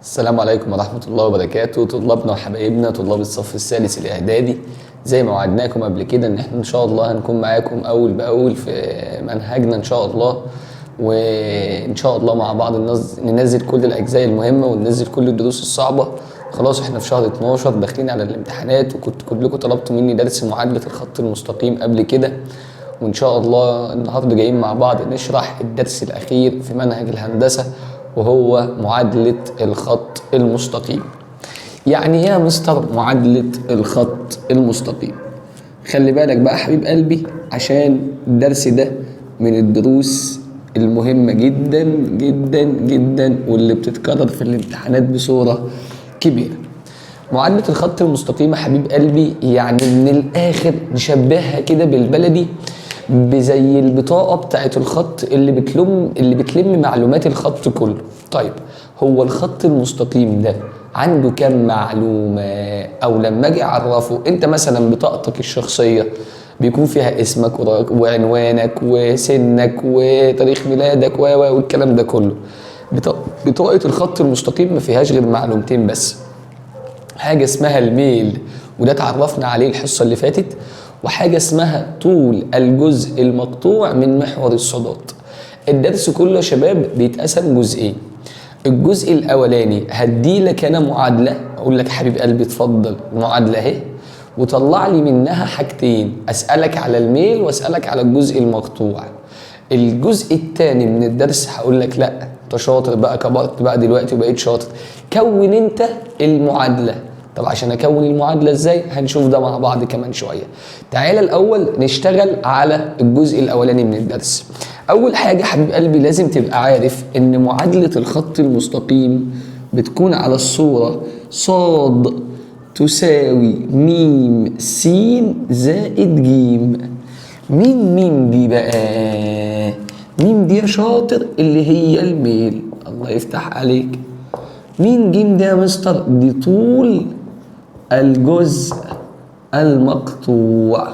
السلام عليكم ورحمة الله وبركاته، طلابنا وحبايبنا طلاب الصف الثالث الإعدادي. زي ما وعدناكم قبل كده إن إحنا إن شاء الله هنكون معاكم أول بأول في منهجنا إن شاء الله، وإن شاء الله مع بعض ننزل كل الأجزاء المهمة وننزل كل الدروس الصعبة. خلاص إحنا في شهر 12 داخلين على الامتحانات، وكنت كلكم طلبتوا مني درس معادلة الخط المستقيم قبل كده، وإن شاء الله النهاردة جايين مع بعض نشرح الدرس الأخير في منهج الهندسة وهو معادلة الخط المستقيم. يعني ايه يا مستر معادلة الخط المستقيم؟ خلي بالك بقى حبيب قلبي، عشان الدرس ده من الدروس المهمة جدا جدا جدا واللي بتتكرر في الامتحانات بصورة كبيرة. معادلة الخط المستقيم يا حبيب قلبي يعني من الآخر نشبهها كده بالبلدي بزي البطاقة بتاعت الخط اللي بتلم معلومات الخط كله. طيب هو الخط المستقيم ده عنده كام معلومة؟ أو لما أجي أعرفه، أنت مثلا بطاقتك الشخصية بيكون فيها اسمك وعنوانك وسنك وتاريخ ميلادك والكلام ده كله. بطاقة الخط المستقيم ما فيهاش غير معلومتين بس، حاجة اسمها الميل وده اتعرفنا عليه الحصة اللي فاتت، وحاجة اسمها طول الجزء المقطوع من محور الصادات. الدرس كله يا شباب بيتقسم جزئين. الجزء الاولاني هديلك انا معادلة، اقول لك حبيب قلبي اتفضل معادلة اهي، وطلع لي منها حاجتين، اسألك على الميل واسألك على الجزء المقطوع. الجزء الثاني من الدرس هقول لك لا انت شاطر بقى، كبرت بقى دلوقتي وبقيت شاطر، كون انت المعادلة. طب عشان اكون المعادلة ازاي هنشوف ده مع بعض كمان شوية. تعالى الاول نشتغل على الجزء الاولاني من الدرس. اول حاجة حبيب قلبي لازم تبقى عارف ان معادلة الخط المستقيم بتكون على الصورة صاد تساوي ميم س زائد جيم. مين دي بقى؟ ميم دي يا شاطر اللي هي الميل، الله يفتح عليك. مين جيم ده يا مستر؟ دي طول الجزء المقطوع.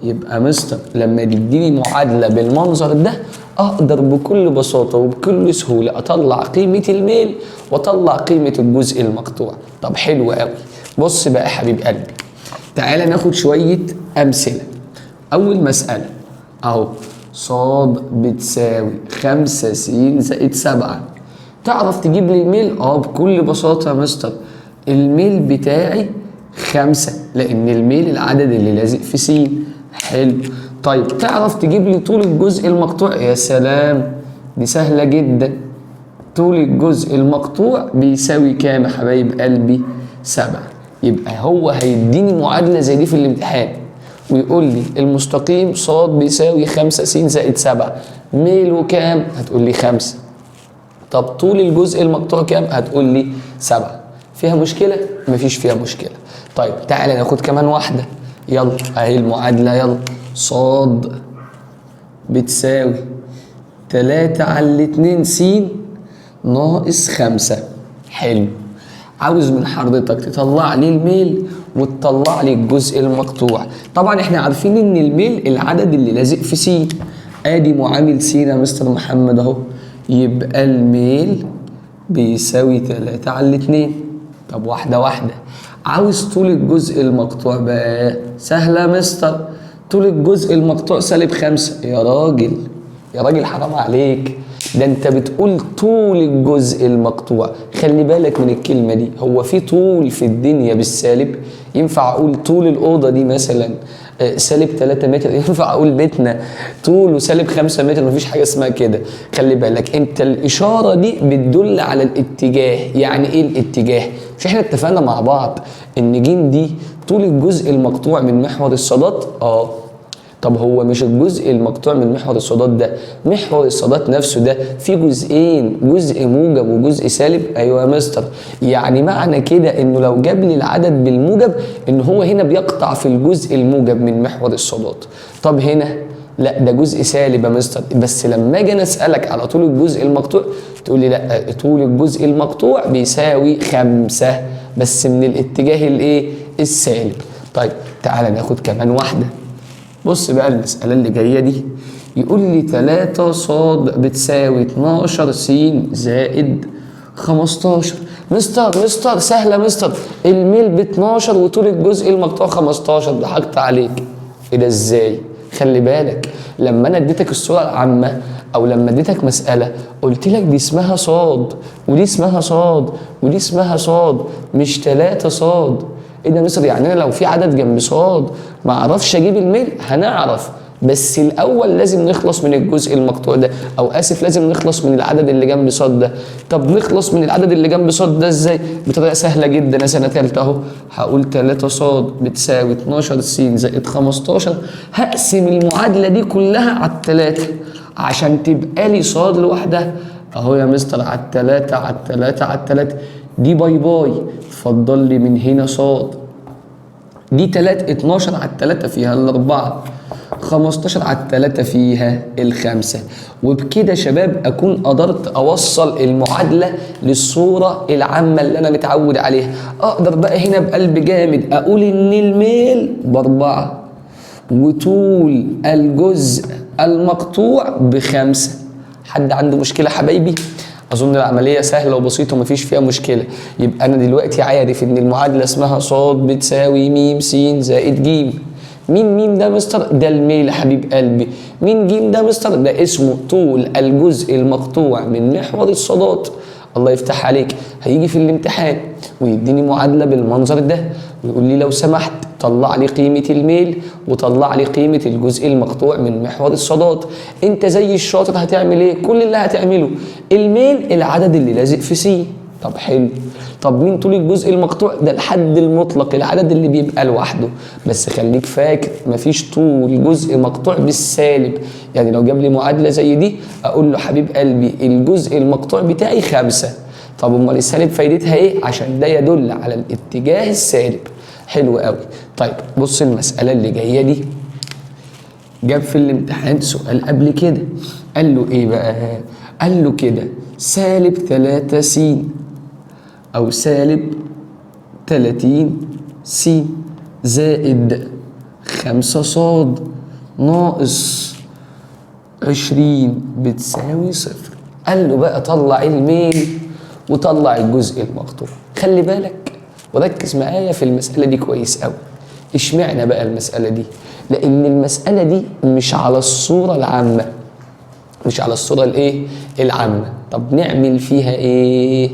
يبقى مستر لما يديني معادلة بالمنظر ده اقدر بكل بساطة وبكل سهولة اطلع قيمة الميل واطلع قيمة الجزء المقطوع. طب حلو قوي. بص بقى يا حبيب قلبي، تعالى ناخد شوية امثلة. اول مسألة اهو، صاد بتساوي 5 س زائد 7. تعرف تجيب لي الميل؟ بكل بساطة يا مستر، الميل بتاعي 5 لان الميل العدد اللي لازق في س. حلو. طيب تعرف تجيب لي طول الجزء المقطوع؟ يا سلام، دي سهلة جدا. طول الجزء المقطوع بيساوي كام يا حبايب قلبي؟ 7. يبقى هو هيديني معادلة زي دي في الامتحان ويقول لي المستقيم صاد بيساوي 5 س زائد 7، ميله كام؟ هتقول لي 5. طب طول الجزء المقطوع كام؟ هتقول لي 7. فيها مشكلة؟ مفيش فيها مشكلة. طيب تعالى ناخد كمان واحدة، يلا اهي المعادلة، يلا صاد بتساوي 3 على 2 س ناقص 5. حلو. عاوز من حضرتك تطلع لي الميل وتطلع لي الجزء المقطوع. طبعا احنا عارفين ان الميل العدد اللي لازق في س، ادي معامل س يا مستر محمد اهو، يبقى الميل بيساوي 3 على 2. طب واحدة واحدة، عاوز طول الجزء المقطوع بقى؟ سهلة يا مستر، طول الجزء المقطوع -5. يا راجل حرام عليك، ده انت بتقول طول الجزء المقطوع. خلي بالك من الكلمة دي، هو في طول في الدنيا بالسالب؟ ينفع اقول طول الأوضة دي مثلا -3 متر؟ ينفع اقول بيتنا طوله -5 متر؟ مفيش حاجة اسمها كده. خلي بالك انت الإشارة دي بتدل على الاتجاه. يعني ايه الاتجاه؟ مش احنا اتفقنا مع بعض ان ج دي طول الجزء المقطوع من محور الصادات؟ طب هو مش الجزء المقطوع من محور الصادات ده، محور الصادات نفسه ده فيه جزئين، جزء موجب وجزء سالب؟ ايوه يا مستر. يعني معنى كده انه لو جاب لي العدد بالموجب ان هو هنا بيقطع في الجزء الموجب من محور الصادات. طب هنا لا، ده جزء سالب يا مستر. بس لما اجي اسالك على طول الجزء المقطوع تقول لي لا، طول الجزء المقطوع بيساوي 5 بس من الاتجاه الايه؟ السالب. طيب تعالى ناخد كمان واحده. بص بقى المسألة اللي جاية دي، يقول لي 3 ص بتساوي 12 س زائد 15. مستر سهله مستر، الميل ب 12 وطول الجزء المقطوع 15. ضحكت عليك. ايه ده ازاي؟ خلي بالك لما انا اديتك الصوره العامه او لما اديتك مساله قلت لك دي اسمها صاد ودي اسمها صاد ودي اسمها صاد، مش 3 صاد. ايه ده مصر؟ يعني انا لو في عدد جنب صاد ما اعرفش اجيب الميل؟ هنعرف، بس الاول لازم نخلص من الجزء المقطوع ده، او اسف لازم نخلص من العدد اللي جنب صاد ده. طب نخلص من العدد اللي جنب صاد ده ازاي؟ بطريقه سهله جدا. انا سنه ثالثه اهو، هقول 3 صاد بتساوي 12 س زائد 15. هقسم المعادله دي كلها على الثلاثه عشان تبقى لي صاد لوحدها. اهو يا مستر على الثلاثه على الثلاثه على الثلاثه، دي باي باي، اتفضل لي من هنا صاد. دي 12 على الثلاثه فيها الاربعه، 15 على الثلاثة فيها الخمسة. وبكده يا شباب أكون قدرت أوصل المعادلة للصورة العامة اللي أنا متعود عليها. أقدر بقى هنا بقلب جامد أقول إن الميل ب4 وطول الجزء المقطوع ب5. حد عنده مشكلة حبايبي؟ أظن العملية سهلة وبسيطة ومفيش فيها مشكلة. يبقى أنا دلوقتي عارف إن المعادلة اسمها ص بتساوي م س زائد ج. مين ميم ده مستر؟ ده الميل حبيب قلبي. مين جيم ده مستر؟ ده اسمه طول الجزء المقطوع من محور الصادات. الله يفتح عليك، هيجي في الامتحان ويديني معادلة بالمنظر ده ويقول لي لو سمحت طلع لي قيمة الميل وطلع لي قيمة الجزء المقطوع من محور الصادات. انت زي الشاطر هتعمل ايه؟ كل اللي هتعمله الميل العدد اللي لازق في سي. طب حلو. طب مين طول الجزء المقطوع؟ ده الحد المطلق، العدد اللي بيبقى لوحده. بس خليك فاكر مفيش طول جزء مقطوع بالسالب. يعني لو جاب لي معادله زي دي اقول له حبيب قلبي الجزء المقطوع بتاعي 5. طب امال السالب فايدتها ايه؟ عشان ده يدل على الاتجاه السالب. حلو قوي. طيب بص المساله اللي جايه دي جاب في الامتحان سؤال قبل كده، قال له ايه بقى؟ قال له كده سالب 3 س أو سالب 30 س زائد 5 ص ناقص 20 بتساوي 0. قال له بقى طلع الميل وطلع الجزء المقطوع. خلي بالك وركز معايا في المسألة دي كويس قوي. اشمعنى بقى المسألة دي؟ لأن المسألة دي مش على الصورة العامة، مش على الصورة الايه؟ العامة. طب نعمل فيها ايه؟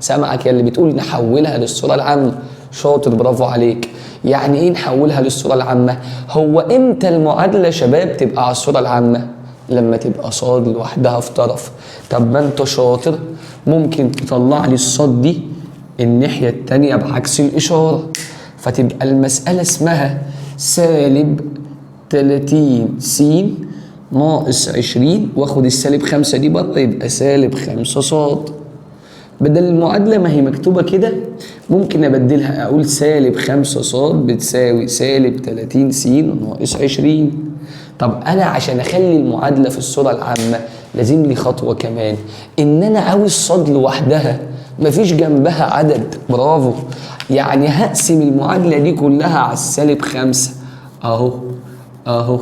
سامعك يا اللي بتقول نحولها للصورة العامة. شاطر، برافو عليك. يعني ايه نحولها للصورة العامة؟ هو امتى المعادلة شباب تبقى على الصورة العامة؟ لما تبقى صاد لوحدها في طرف. طب ما انت شاطر ممكن تطلع لي الصاد دي الناحية التانية بعكس الإشارة، فتبقى المسألة اسمها سالب 30 س ناقص 20 واخد السالب 5 دي بره يبقى سالب 5 ص. بدل المعادلة ما هي مكتوبة كده ممكن أبدلها أقول سالب 5 ص بتساوي سالب 30 س ناقص 20. طب أنا عشان أخلي المعادلة في الصورة العامة لازم لي خطوة كمان، إن أنا عاوز صاد لوحدها مفيش جنبها عدد. برافو. يعني هقسم المعادلة دي كلها على السالب 5. أهو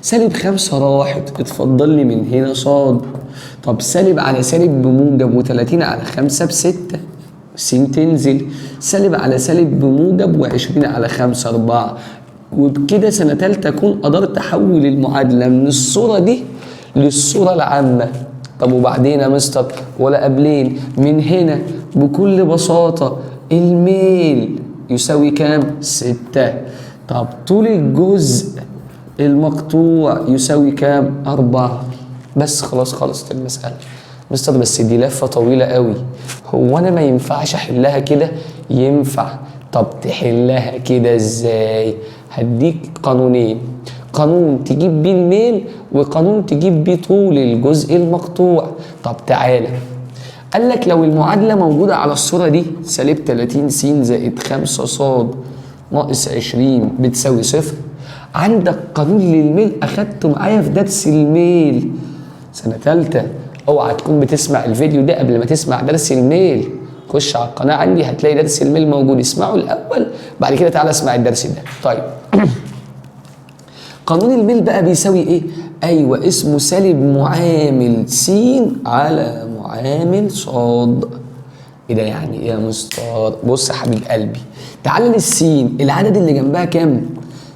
سالب 5 راحت، اتفضل لي من هنا صاد. طب سالب على سالب بموجب و30 على 5 ب6 س تنزل، سالب على سالب بموجب و20 على 5 4. وبكده سنة تالتة أكون قدرت أحول المعادلة من الصورة دي للصورة العامة. طب وبعدين يا مستر ولا قبلين؟ من هنا بكل بساطة الميل يساوي كام؟ 6. طب طول الجزء المقطوع يساوي كام؟ 4. بس خلاص خلصت المسألة. مستر بس دي لفة طويلة قوي، هو أنا ما ينفعش أحلها كده؟ ينفع. طب تحلها كده إزاي؟ هديك قانونين، قانون تجيب بيه الميل وقانون تجيب بيه طول الجزء المقطوع. طب تعالى، قال لك لو المعادلة موجودة على الصورة دي سالب 30 س زائد 5 ص ناقص 20 بتساوي 0. عندك قانون للميل أخدته معايا في درس الميل سنة تالتة. اوعى تكون بتسمع الفيديو ده قبل ما تسمع درس الميل. خش على القناة عندي هتلاقي درس الميل موجود، اسمعه الأول بعد كده تعالى اسمع الدرس ده. طيب قانون الميل بقى بيساوي ايه؟ ايوه اسمه سالب معامل س على معامل ص. ايه ده يعني ايه يا مستر؟ بص يا حبيب قلبي، تعالى للسين، العدد اللي جنبها كام؟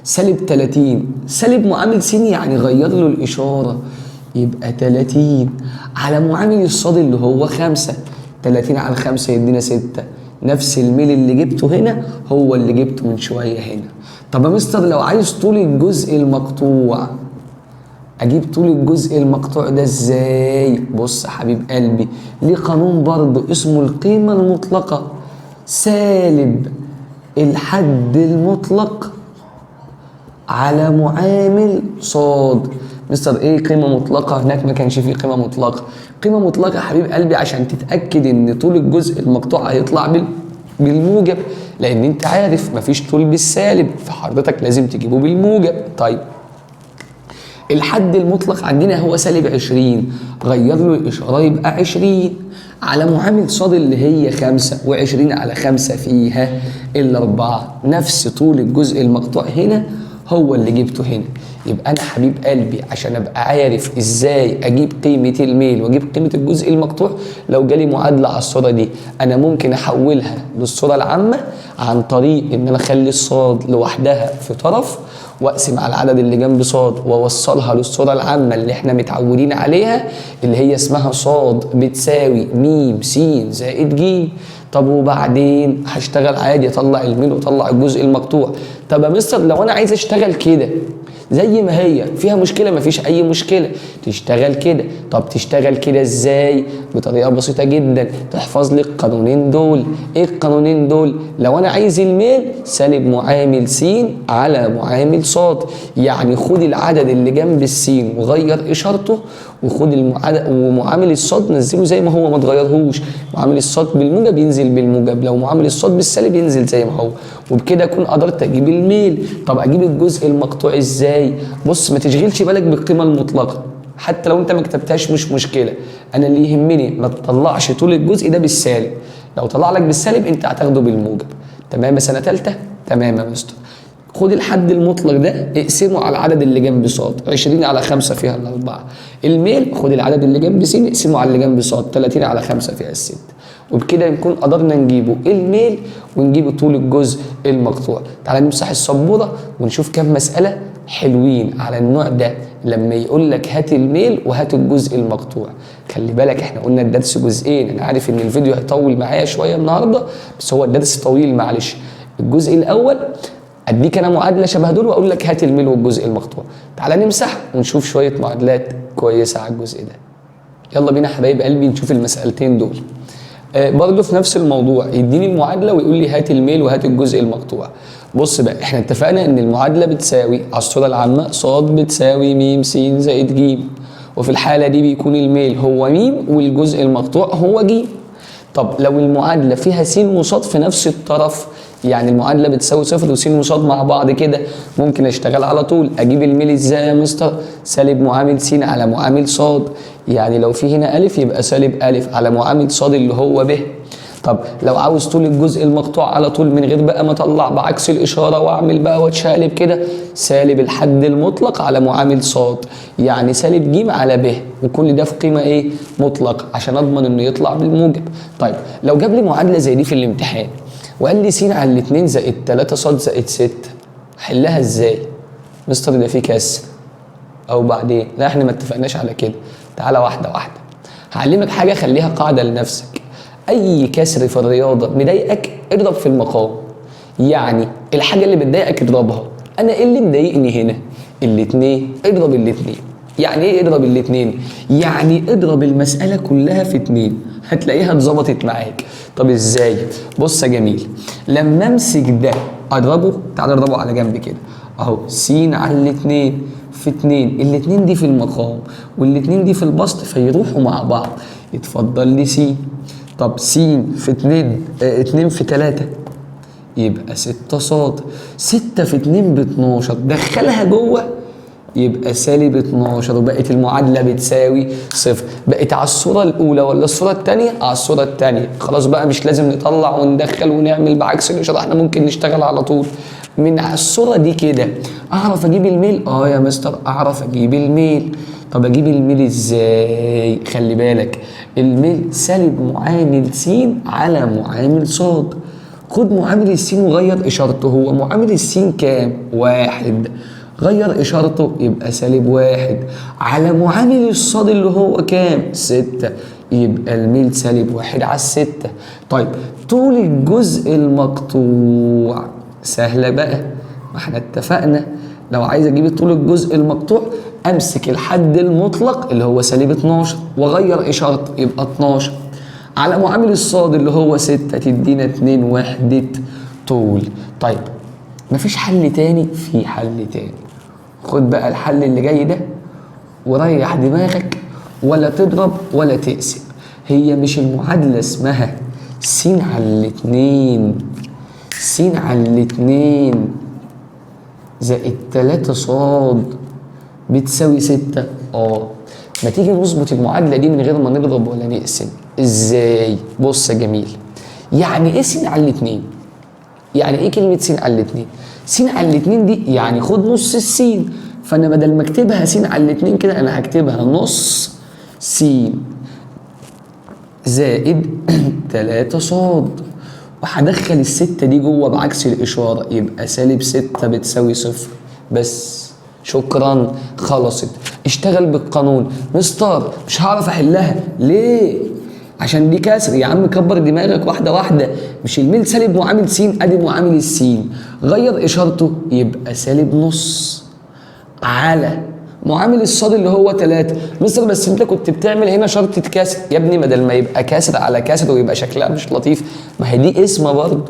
سالب 30. سالب معامل س يعني غير له الاشاره، يبقى 30 على معامل الصاد اللي هو 5. 30 على 5 يدينا 6. نفس الميل اللي جبته هنا هو اللي جبته من شويه هنا. طب يا مستر لو عايز طول الجزء المقطوع، اجيب طول الجزء المقطوع ده ازاي؟ بص يا حبيب قلبي، ليه قانون برضه اسمه القيمه المطلقه، سالب الحد المطلق على معامل صاد. مستر ايه قيمه مطلقه؟ هناك ما كانش فيه قيمه مطلقه. قيمه مطلقه يا حبيب قلبي عشان تتاكد ان طول الجزء المقطوع هيطلع بالموجب، لان انت عارف مفيش طول بالسالب، فحضرتك لازم تجيبه بالموجب. طيب الحد المطلق عندنا هو سالب 20، غير له الاشاره يبقى 20 على معامل صاد اللي هي 5، و20 على 5 فيها الاربعه. نفس طول الجزء المقطوع هنا هو اللي جبته هنا. يبقى انا حبيب قلبي عشان ابقى عارف ازاي اجيب قيمه الميل واجيب قيمه الجزء المقطوع، لو جالي معادله على الصوره دي انا ممكن احولها للصوره العامه عن طريق ان انا اخلي الصاد لوحدها في طرف، واقسم على العدد اللي جنب صاد واوصلها للصوره العامه اللي احنا متعودين عليها اللي هي اسمها صاد بتساوي م س زائد ج. طب وبعدين هشتغل عادي، اطلع الميل واطلع الجزء المقطوع. طب يا مستر لو انا عايز اشتغل كده زي ما هي، فيها مشكله؟ مفيش اي مشكله، تشتغل كده. طب تشتغل كده ازاي؟ بطريقه بسيطه جدا، تحفظ لي القانونين دول. ايه القانونين دول؟ لو انا عايز الميل سالب معامل س على معامل ص، يعني خد العدد اللي جنب السين وغير اشارته، وخد ومعامل الصاد نزله زي ما هو ما تغيرهوش. معامل الصاد بالموجب ينزل بالموجب، لو معامل الصاد بالسالب ينزل زي ما هو، وبكده اكون قدرت اجيب الميل. طب اجيب الجزء المقطوع ازاي؟ بص ما تشغلش بالك بالقيمه المطلقه، حتى لو انت ما كتبتهاش مش مشكله، انا اللي يهمني ما تطلعش طول الجزء ده بالسالب. لو طلع لك بالسالب انت هتاخده بالموجب. تمام يا سنه ثالثه؟ تمام يا مستر. خد الحد المطلق ده اقسمه على العدد اللي جنب صاد، 20 على 5 فيها الاربعه. الميل خد العدد اللي جنب س اقسمه على اللي جنب صاد، 30 على 5 فيها الست. وبكده نكون قدرنا نجيبه الميل ونجيب طول الجزء المقطوع. تعالى نمسح السبوره ونشوف كام مساله حلوين على النوع ده لما يقول لك هات الميل وهات الجزء المقطوع. خلي بالك احنا قلنا الدرس جزئين، انا عارف ان الفيديو هيطول معايا شويه النهارده بس هو الدرس طويل معلش. الجزء الاول اديك انا معادله شبه دول واقول لك هات الميل والجزء المقطوع. تعالى نمسح ونشوف شويه معادلات كويسه على الجزء ده. يلا بينا حبايب قلبي نشوف المسألتين دول. برضه في نفس الموضوع، يديني المعادله ويقول لي هات الميل وهات الجزء المقطوع. بص بقى احنا اتفقنا ان المعادله بتساوي على الصوره العامه ص بتساوي م س زائد ج، وفي الحاله دي بيكون الميل هو م والجزء المقطوع هو ج. طب لو المعادله فيها س وص في نفس الطرف، يعني المعادله بتساوي صفر وس وص مع بعض كده، ممكن اشتغل على طول. اجيب الميل ازاي يا مستر؟ سالب معامل س على معامل ص، يعني لو في هنا الف يبقى سالب الف على معامل ص اللي هو ب. طب لو عاوز طول الجزء المقطوع على طول من غير بقى ما اطلع بعكس الاشاره واعمل بقى واتشقلب كده، سالب الحد المطلق على معامل ص، يعني سالب ج على ب، وكل ده في قيمه ايه؟ مطلق، عشان اضمن انه يطلع بالموجب. طيب لو جاب لي معادله زي دي في الامتحان وقال لي س على 2 زائد 3 ص زائد 6، حلها ازاي؟ مستر ده فيه كسر او بعدين، لا احنا ما اتفقناش على كده. تعالى واحده واحده، هعلمك حاجه خليها قاعده لنفسك. اي كسر في الرياضه مضايقك اضرب في المقام، يعني الحاجه اللي بتضايقك اضربها. انا ايه اللي مضايقني هنا؟ الاتنين، اضرب الاتنين. يعني ايه اضرب الاتنين؟ يعني اضرب المساله كلها في 2 هتلاقيها اتظبطت معاك. طب ازاي؟ بص يا جميل، لما امسك ده اضربه، تعالى اضربه على جنب كده اهو، س على 2 في 2، الاتنين دي في المقام والاتنين دي في البسط فيروحوا مع بعض، يتفضل لي س. طب س في 2 2 في 3 يبقى 6 ص، 6 في 2 ب 12، دخلها جوه يبقى سالب 12، وبقت المعادله بتساوي صفر. بقت على الصوره الاولى ولا الصوره الثانيه؟ على الصوره الثانيه. خلاص بقى مش لازم نطلع وندخل ونعمل بعكس الاشاره، احنا ممكن نشتغل على طول. من على الصورة دي كده اعرف اجيب الميل؟ اه يا مستر اعرف اجيب الميل. طب اجيب الميل ازاي؟ خلي بالك الميل سالب معامل س على معامل ص. خد معامل السين وغير اشارته. هو معامل السين كام؟ 1. غير اشارته يبقى سالب 1 على معامل الصاد اللي هو كام؟ 6. يبقى الميل سالب 1 على 6. طيب طول الجزء المقطوع سهلة بقى، ما احنا اتفقنا لو عايز اجيب طول الجزء المقطوع امسك الحد المطلق اللي هو سالب 12 واغير اشارته يبقى 12 على معامل الصاد اللي هو 6 تدينا 2 وحدة طول. طيب مفيش حل تاني؟ في حل تاني. خد بقى الحل اللي جاي ده وريح دماغك، ولا تضرب ولا تقسم. هي مش المعادلة اسمها س على الاتنين، س على الاتنين زائد 3 ص بتساوي 6؟ ما تيجي نظبط المعادلة دي من غير ما نضرب ولا نقسم. ازاي؟ بص يا جميل، يعني ايه س على الاتنين؟ يعني ايه كلمة س على الاتنين؟ س على الاتنين دي يعني خد نص السين، فانا بدل ما اكتبها س على الاتنين كده انا هكتبها نص س زائد 3 ص، وهدخل الستة دي جوه بعكس الإشارة يبقى سالب 6 بتساوي 0. بس شكرا خلصت. اشتغل بالقانون. مستر مش هعرف احلها ليه؟ عشان دي كسر يا عم، كبر دماغك واحدة واحدة. مش الميل سالب معامل س؟ ادي معامل السين غير اشارته يبقى سالب نص على معامل الصاد اللي هو 3. مستر بس انت كنت بتعمل هنا شرطة كسر يا ابني، بدل ما يبقى كسر على كسر ويبقى شكلها مش لطيف، ما هي دي اسمها برضه.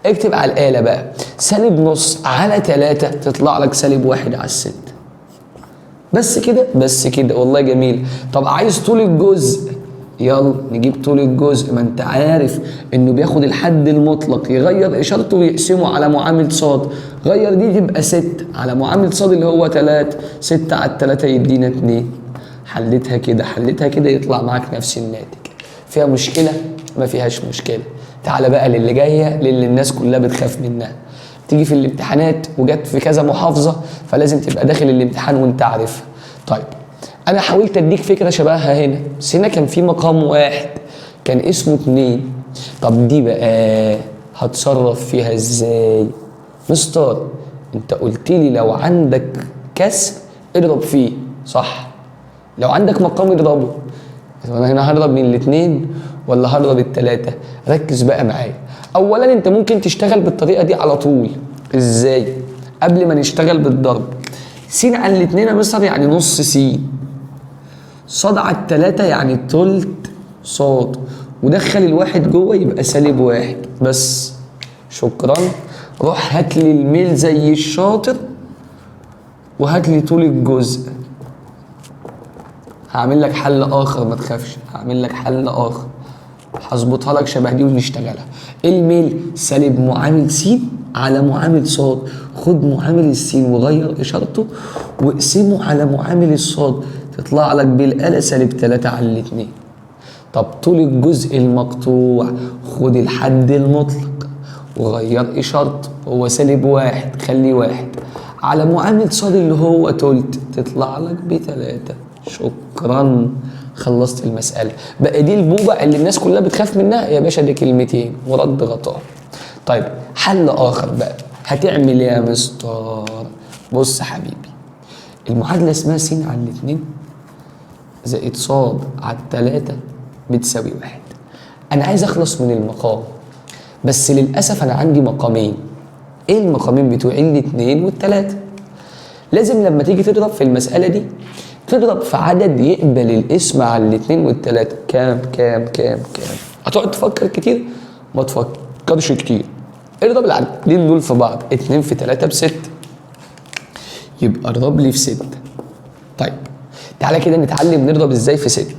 اكتب على الآلة بقى سالب نص على 3 تطلع لك سالب 1 على 6. بس كده؟ بس كده والله جميل. طب عايز طول الجزء؟ يلا نجيب طول الجزء. ما انت عارف انه بياخد الحد المطلق يغير اشارته ويقسمه على معامل صاد. غير دي تبقى 6 على معامل صاد اللي هو 3. 6 على 3 يدينا 2. حلتها كده حلتها كده يطلع معاك نفس الناتج. فيها مشكلة؟ ما فيهاش مشكلة. تعالى بقى للي جاية، للي الناس كلها بتخاف منها. تيجي في الامتحانات وجت في كذا محافظة فلازم تبقى داخل الامتحان وانت عارفها. طيب انا حاولت اديك فكرة شبهها هنا، بس هنا كان في مقام 1 كان اسمه 2. طب دي بقى هتصرف فيها ازاي؟ مستر انت قلت لي لو عندك كسر اضرب فيه، صح؟ لو عندك مقام اضربه. انا هنا هضرب من الاثنين ولا هضرب الثلاثة؟ ركز بقى معايا. اولا انت ممكن تشتغل بالطريقة دي على طول. ازاي؟ قبل ما نشتغل بالضرب، س على الاثنين يا مستر يعني نص س، صاد على التلاتة يعني تلت صاد، ودخل الواحد جوه يبقى سالب 1. بس شكرا. روح هات لي الميل زي الشاطر وهات لي طول الجزء. هعمل لك حل اخر ما تخافش، هعمل لك حل اخر هظبطها لك شبه دي ونشتغلها. الميل سالب معامل س على معامل صاد. خد معامل السين وغير اشارته واقسمه على معامل الصاد تطلع لك بالآلة سالب 3 على الاتنين. طب طول الجزء المقطوع خد الحد المطلق وغير اشارته، هو سالب 1 خليه 1 على معامل صاد اللي هو تلت تطلع لك ب3. شكرا خلصت المسألة. بقى دي البوبة اللي الناس كلها بتخاف منها يا باشا، دي كلمتين ورد غطاء. طيب حل آخر بقى هتعمل ايه يا مستر؟ بص حبيبي، المعادلة اسمها س على الاتنين زائد ص على التلاتة بتساوي 1. أنا عايز أخلص من المقام، بس للأسف أنا عندي مقامين. إيه المقامين بتوعي؟ الاتنين والتلاتة. لازم لما تيجي تضرب في المسألة دي تضرب في عدد يقبل الاسم على الاتنين والتلاتة. كام كام كام كام؟ هتقعد تفكر كتير؟ ما تفكرش كتير، اضرب العددين دول في بعض. 2 في 3 ب6، يبقى اضرب لي في 6. طيب تعالى كده نتعلم نضرب ازاي في 6.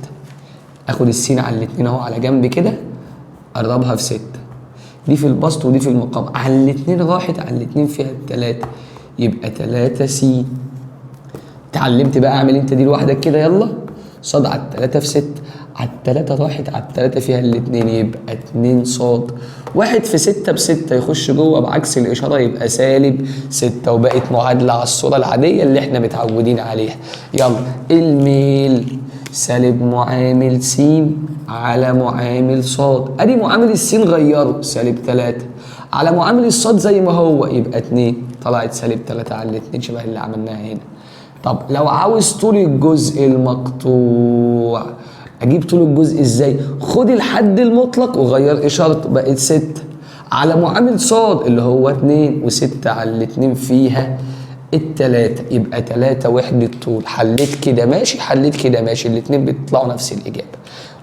اخد السين على الاتنين اهو على جنب كده، اضربها في 6. دي في البسط ودي في المقام، على الاتنين راحت على الاتنين فيها 3 يبقى 3 س. اتعلمت بقى اعمل انت دي لوحدك كده. يلا صاد على 3 في 6 على التلاتة راحت على التلاتة فيها الاتنين يبقى 2 صاد. 1 في 6 ب6 يخش جوه بعكس الإشارة يبقى سالب 6 وبقت معادلة على الصورة العادية اللي احنا متعودين عليها. يلا الميل سالب معامل س على معامل ص. ادي معامل السين غيره سالب 3 على معامل الصاد زي ما هو يبقى 2 طلعت سالب 3 على الاتنين شبه اللي عملناها هنا. طب لو عاوز طول الجزء المقطوع اجيب طول الجزء ازاي؟ خد الحد المطلق وغير اشارته بقت 6 على معامل ص اللي هو 2 و6 على الاتنين فيها التلاتة يبقى 3 وحدة طول. حليت كده ماشي حليت كده ماشي الاتنين بيطلعوا نفس الإجابة.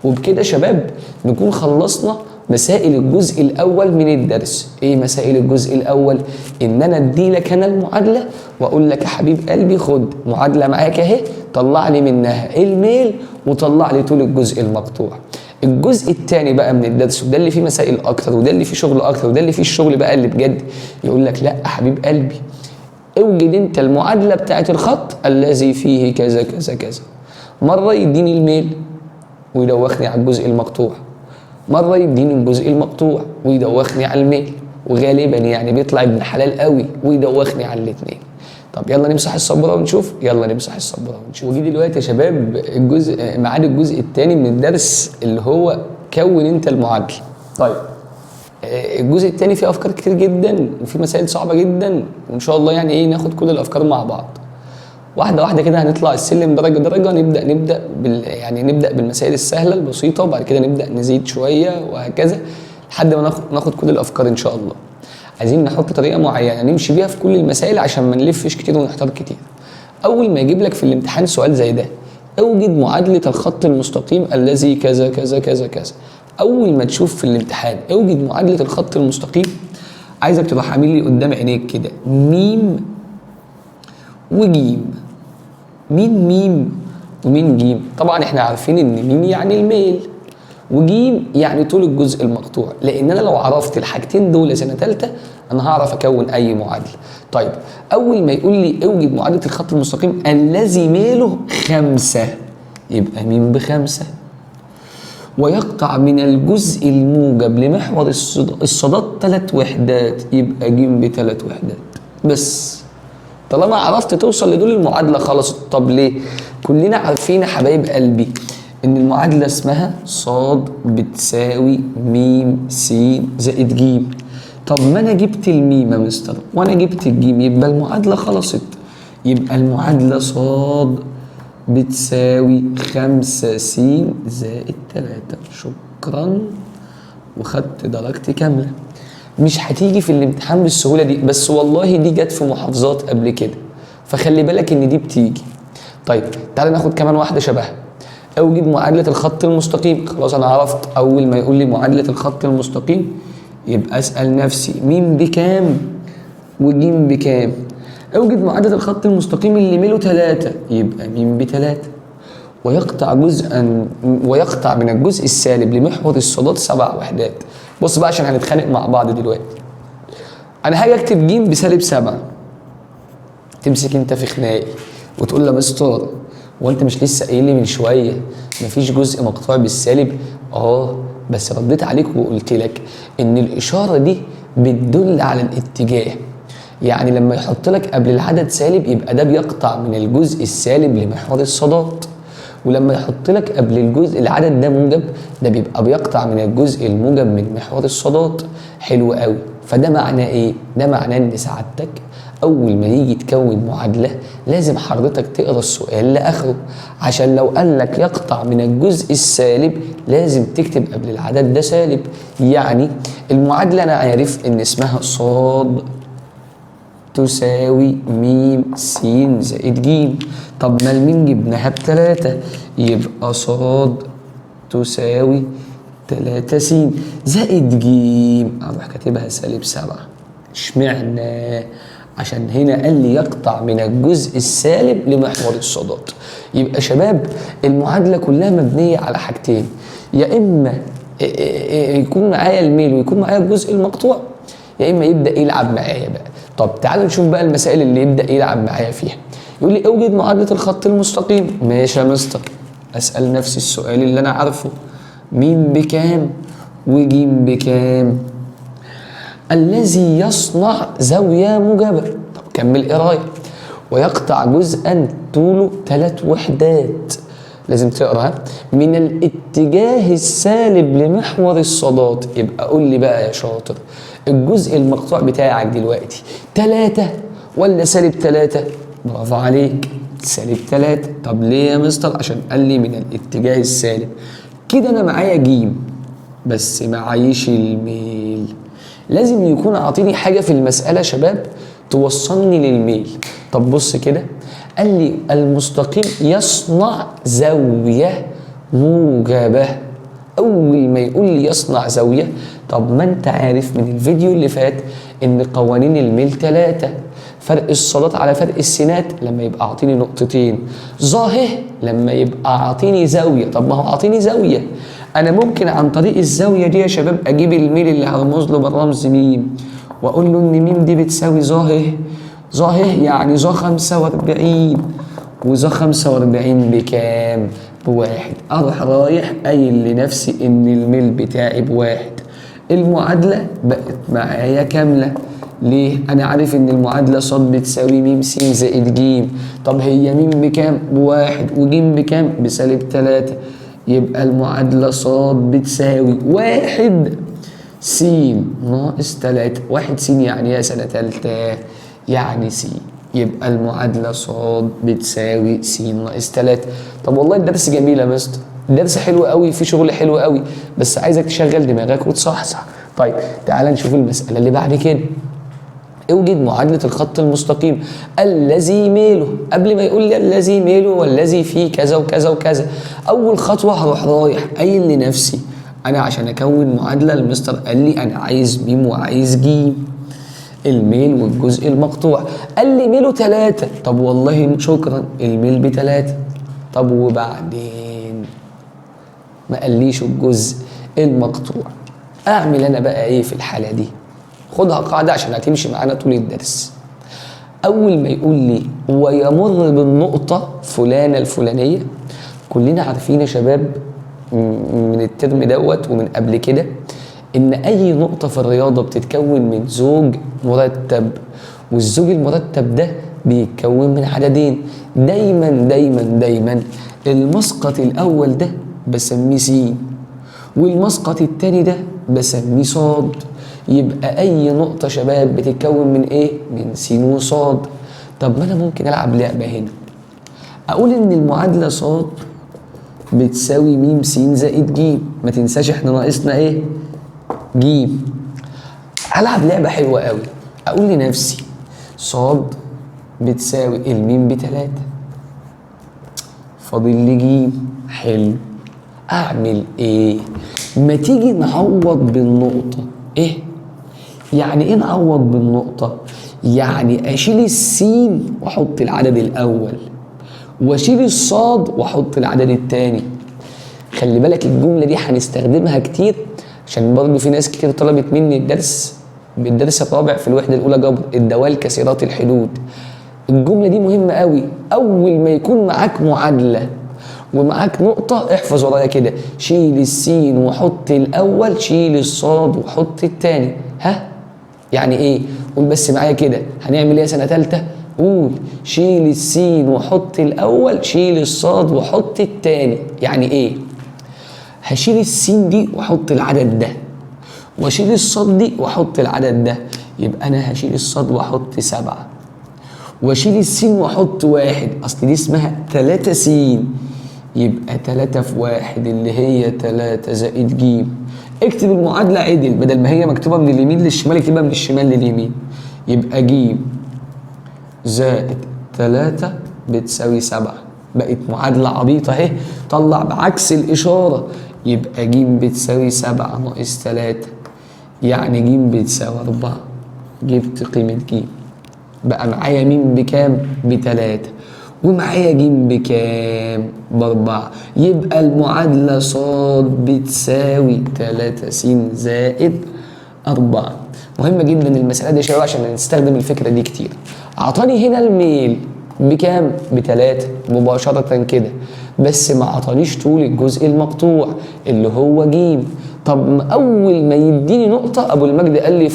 وبكده شباب نكون خلصنا مسائل الجزء الأول من الدرس. إيه مسائل الجزء الأول؟ إن أنا أديلك أنا المعادلة وأقول لك يا حبيب قلبي خد معادلة معاك أهي طلع لي منها الميل وطلع لي طول الجزء المقطوع. الجزء الثاني بقى من الدرس وده اللي فيه مسائل أكتر وده اللي فيه شغل أكتر وده اللي فيه الشغل بقى اللي بجد يقول لك لا يا حبيب قلبي اوجد انت المعادله بتاعت الخط الذي فيه كذا كذا كذا. مره يديني الميل ويدوخني على الجزء المقطوع، مره يديني الجزء المقطوع ويدوخني على الميل، وغالبا يعني بيطلع ابن حلال قوي ويدوخني على الاثنين. طب يلا نمسح السبوره ونشوف. يلا نمسح السبوره ونشوف. وجي دلوقتي يا شباب ميعاد الجزء الثاني من الدرس اللي هو كون انت المعادله. طيب الجزء الثاني فيه افكار كتير جدا وفي مسائل صعبه جدا وان شاء الله يعني ايه ناخد كل الافكار مع بعض واحده واحده كده. هنطلع السلم درجه درجه نبدا نبدا بالمسائل السهله البسيطه وبعد كده نبدا نزيد شويه وهكذا لحد ما ناخد كل الافكار ان شاء الله. عايزين نحط طريقه معينه نمشي بيها في كل المسائل عشان ما نلفش كتير ونحتار كتير. اول ما يجيب لك في الامتحان سؤال زي ده اوجد معادله الخط المستقيم الذي كذا كذا كذا كذا. اول ما تشوف في الامتحان اوجد معادله الخط المستقيم عايزك تروح عامل لي قدام عينيك كده ميم وجيم. ميم ومين جيم؟ طبعا احنا عارفين ان ميم يعني الميل وجيم يعني طول الجزء المقطوع، لان انا لو عرفت الحاجتين دول سنه ثالثه انا هعرف اكون اي معادله. طيب اول ما يقول لي اوجد معادله الخط المستقيم الذي ميله 5 يبقى ميم ب5 ويقطع من الجزء الموجب لمحور الصادات 3 وحدات يبقى ج ب3 وحدات. بس طالما عرفت توصل لدول المعادله خلصت. طب ليه؟ كلنا عارفين يا حبايب قلبي ان المعادله اسمها ص بتساوي م س زائد ج. طب ما انا جبت الميم يا مستر وانا جبت الجيم يبقى المعادله خلصت. يبقى المعادله ص بتساوي 5 س زائد 3. شكرا وخدت درجتي كامله. مش هتيجي في الامتحان بالسهوله دي بس والله دي جت في محافظات قبل كده فخلي بالك ان دي بتيجي. طيب تعالى ناخد كمان واحده شبهها. اوجد معادله الخط المستقيم. خلاص انا عرفت اول ما يقول لي معادله الخط المستقيم يبقى اسال نفسي ميم بكام وجيم بكام. اوجد معادله الخط المستقيم اللي ميله 3 يبقى م ب3 ويقطع من الجزء السالب لمحور الصادات 7 وحدات. بص بقى عشان هنتخانق مع بعض دلوقتي. انا هاجي اكتب ج بسالب 7 تمسك انت في خناقي وتقول لي يا مستر وانت مش لسه قايل لي من شويه مفيش جزء مقطوع بالسالب؟ بس رديت عليك وقلت لك ان الاشاره دي بتدل على الاتجاه. يعني لما يحط لك قبل العدد سالب يبقى ده بيقطع من الجزء السالب لمحور الصادات، ولما يحط لك قبل الجزء العدد ده موجب ده بيبقى بيقطع من الجزء الموجب من محور الصادات. حلو قوي. فده معناه ايه؟ ده معناه ان سعادتك اول ما يجي تكون معادله لازم حضرتك تقرا السؤال لاخره، عشان لو قال لك يقطع من الجزء السالب لازم تكتب قبل العدد ده سالب. يعني المعادله انا عارف ان اسمها ص تساوي م س زائد ج. طب ما الميم جبناها ب3 يبقى ص تساوي 3 س زائد ج. اروح كاتبها -7. اشمعنى؟ عشان هنا قال لي يقطع من الجزء السالب لمحور الصادات. يبقى شباب المعادله كلها مبنيه على حاجتين، يا اما يكون معايا الميل ويكون معايا الجزء المقطوع، يا اما يبدا يلعب معايا بقى. طب تعال نشوف بقى المسائل اللي يبدا يلعب معايا فيها. يقول لي اوجد معادله الخط المستقيم. ماشي يا مستر أسأل نفسي السؤال اللي أنا عارفه، ميم بكام وجيم بكام؟ الذي يصنع زاوية موجبة. طب كمل قراية. ويقطع جزءا طوله 3 وحدات، لازم تقرا، من الاتجاه السالب لمحور الصادات. يبقى قول لي بقى يا شاطر، الجزء المقطوع بتاعك دلوقتي 3 ولا -3؟ برافو عليك، -3. طب ليه يا مستر؟ عشان قال لي من الاتجاه السالب. كده انا معايا جيم بس معيش الميل. لازم يكون عاطيني حاجه في المساله يا شباب توصلني للميل. طب بص كده، قال لي المستقيم يصنع زاويه موجبه. اول ما يقول لي يصنع زاويه، طب ما انت عارف من الفيديو اللي فات ان قوانين الميل 3، فرق الصادات على فرق السينات لما يبقى عاطيني نقطتين، ظاهر لما يبقى عاطيني زاويه. طب ما هو عاطيني زاويه، انا ممكن عن طريق الزاويه دي يا شباب اجيب الميل اللي هرمز له بالرمز ميم، واقول له ان ميم دي بتساوي ظاهر يعني ظا 45، وظا 45 بكام؟ بواحد. اروح رايح قايل لنفسي ان الميل بتاعي بواحد. المعادله بقت معايا كامله. ليه؟ انا عارف ان المعادله ص بتساوي م س زائد ج. طب هي م بكام؟ بواحد، وج بكام؟ بسالب 3. يبقى المعادله ص بتساوي 1 س ناقص 3. 1 س يعني يا سنه تالته يعني س. يبقى المعادله ص بتساوي س ناقص 3. طب والله الدرس جميل يا مستر، الدرس حلو قوي، في شغل حلو قوي، بس عايزك تشغل دماغك وتصحصح. طيب تعال نشوف المساله اللي بعد كده. اوجد معادلة الخط المستقيم الذي ميله. قبل ما يقول لي الذي ميله والذي فيه كذا وكذا وكذا، أول خطوة هروح رايح قايل لنفسي أنا عشان أكون معادلة، المستر قال لي أنا عايز م وعايز ج، الميل والجزء المقطوع. قال لي ميله 3. طب والله شكرا، الميل ب3. طب وبعدين ما قاليش الجزء المقطوع. أعمل أنا بقى إيه في الحالة دي؟ خدها قاعدة عشان هتمشي معانا طول الدرس. أول ما يقول لي ويمر بالنقطة فلانة الفلانية، كلنا عارفين يا شباب من الترم دوت ومن قبل كده إن أي نقطة في الرياضة بتتكون من زوج مرتب، والزوج المرتب ده بيتكون من عددين. دايما دايما دايما المسقط الأول ده بسميه س، والمسقط التاني ده بسميه ص. يبقى اي نقطة شباب بتتكون من ايه؟ من س وص. طب ما انا ممكن العب لعبة هنا، اقول ان المعادلة ص بتساوي م س زائد ج. ما تنساش احنا ناقصنا ايه؟ ج. العب لعبة حلوة قوي، اقول لنفسي ص بتساوي الميم ب3، فاضل لي ج. حلو، اعمل ايه؟ ما تيجي نعوض بالنقطة. ايه يعني ايه نعوض بالنقطة؟ يعني اشيل السين واحط العدد الاول، واشيل الصاد واحط العدد الثاني. خلي بالك الجملة دي هنستخدمها كتير، عشان برضه في ناس كتير طلبت مني بالدرس الرابع في الوحدة الأولى جبر الدوال كثيرات الحدود. الجملة دي مهمة قوي. أول ما يكون معاك معادلة ومعاك نقطة احفظ ورايا كده، شيل السين وحط الأول، شيل الصاد وحط التاني. ها؟ يعني إيه؟ قول بس معايا كده، هنعمل إيه سنة تالتة؟ قول شيل السين وحط الأول، شيل الصاد وحط التاني. يعني إيه؟ هشيل السين دي وحط العدد ده، واشيل الصاد دي واحط العدد ده. يبقى انا هشيل الصاد واحط 7، واشيل السين واحط 1. اصل دي اسمها 3 س، يبقى 3 في 1 اللي هي 3 زائد ج. اكتب المعادله عدل، بدل ما هي مكتوبه من اليمين للشمال اكتبها من الشمال لليمين. يبقى ج زائد 3 بتساوي 7. بقت معادله عبيطه اهي، طلع بعكس الاشاره. يبقى ج بتساوي 7 ناقص 3، يعني ج بتساوي 4. جبت قيمة ج. بقى معايا م بكام؟ ب3، ومعايا ج بكام؟ ب4. يبقى المعادلة ص بتساوي 3 س زائد 4. مهمة جدا المسألة دي يا شباب عشان نستخدم الفكرة دي كتير. أعطاني هنا الميل بكام؟ ب3 مباشرة كده، بس ما عطانيش طول الجزء المقطوع اللي هو ج. طب اول ما يديني نقطة ابو المجد قال لي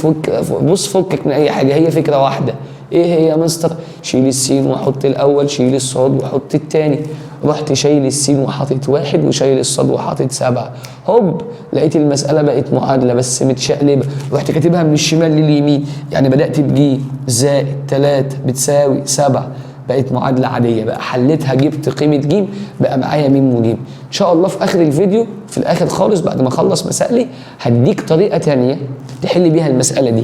بص فكك من اي حاجة، هي فكرة واحدة. ايه هي يا مستر؟ شيل السين وحط الاول، شيل الصاد وحط التاني. رحت شايل السين وحاطط 1 وشايل الصاد وحاطط 7. هوب لقيت المسألة بقت معادلة بس متشقلبة، رحت كاتبها من الشمال لليمين، يعني بدأت بج زائد 3 بتساوي 7. بقت معادلة عادية بقى، حليتها جبت قيمة ج، بقى معايا م وج. ان شاء الله في اخر الفيديو، في الاخر خالص بعد ما اخلص مسائلي، هديك طريقة تانية تحل بيها المسألة دي.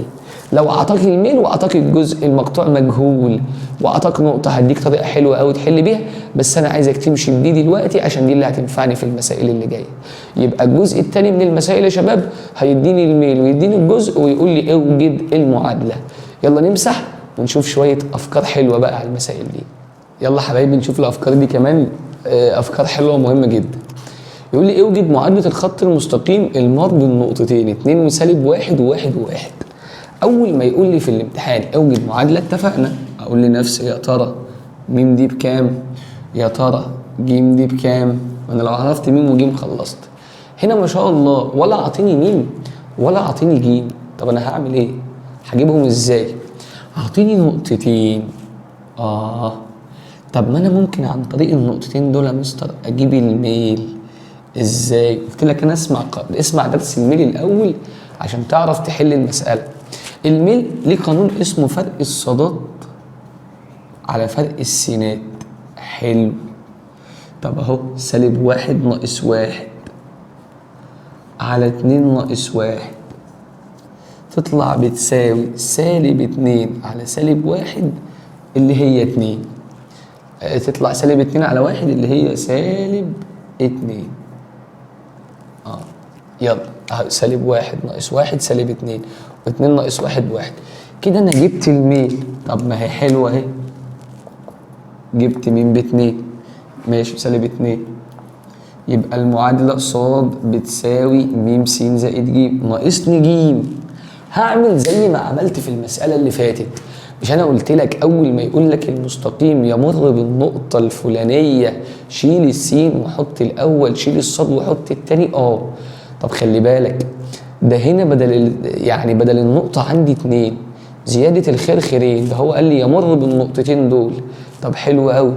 لو اعطاك الميل واعطاك الجزء المقطوع مجهول واعطاك نقطة، هديك طريقة حلوة قوي تحل بيها، بس انا عايزك تمشي بدي دلوقتي عشان دي اللي هتنفعني في المسائل اللي جاية. يبقى الجزء الثاني من المسائل يا شباب هيديني الميل ويديني الجزء ويقول لي اوجد المعادلة. يلا نمسح ونشوف شوية افكار حلوة بقى على المسائل دي. يلا حبايبي نشوف الافكار دي كمان، افكار حلوة ومهمة جدا. يقول لي اوجد معادلة الخط المستقيم المار بين نقطتين 2 وسالب 1 وواحد وواحد. اول ما يقول لي في الامتحان اوجد معادلة، اتفقنا اقول لنفسي يا ترى م دي بكام؟ يا ترى ج دي بكام؟ انا لو عرفت م وج خلصت. هنا ما شاء الله ولا اعطيني م ولا اعطيني ج. طب انا هعمل ايه؟ هجيبهم ازاي؟ اعطيني نقطتين. طب ما انا ممكن عن طريق النقطتين دول يا مستر اجيب الميل. ازاي؟ قلت لك انا اسمع درس الميل الاول عشان تعرف تحل المسألة. الميل ليه قانون اسمه فرق الصادات على فرق السينات. حلو. طب اهو سالب 1 ناقص 1 على 2 ناقص 1 تطلع بتساوي سالب 2 على سالب 1 اللي هي 2. تطلع سالب 2 على 1 اللي هي سالب 2. يلا اهو سالب 1 ناقص 1 سالب 2 و2 ناقص 1 ب1. كده انا جبت الميل. طب ما هي حلوه اهي، جبت م ب2 ماشي سالب 2. يبقى المعادله ص بتساوي م س زائد ج، ناقصني ج. هعمل زي ما عملت في المساله اللي فاتت. مش انا قلت لك اول ما يقول لك المستقيم يمر بالنقطه الفلانيه شيل السين وحط الاول، شيل الصاد وحط التاني. طب خلي بالك ده هنا بدل النقطه عندي 2، زياده الخير خيرين، ده هو قال لي يمر بالنقطتين دول. طب حلو قوي،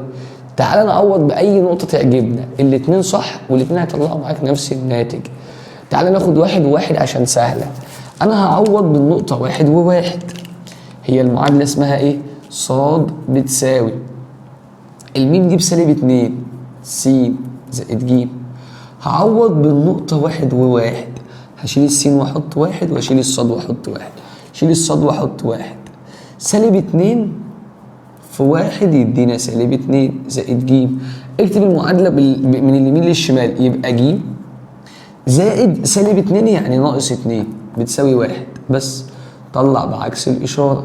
تعال نعوض باي نقطه تعجبنا، الاتنين صح والاتنين هيطلعوا معاك نفس الناتج. تعال ناخد 1 وواحد عشان سهله. انا هعوض بالنقطه 1 وواحد. هي المعادله اسمها ايه؟ ص بتساوي الميم دي بسالب 2 س زائد ج. هعوض بالنقطه 1 وواحد، هشيل السين واحط 1 واشيل الصاد واحط 1، شيل الصاد واحط 1. سالب 2 في 1 يدينا سالب 2 زائد ج. اكتب المعادله من اليمين للشمال، يبقى ج زائد سالب 2 يعني ناقص 2 بتساوي 1. بس طلع بعكس الإشارة،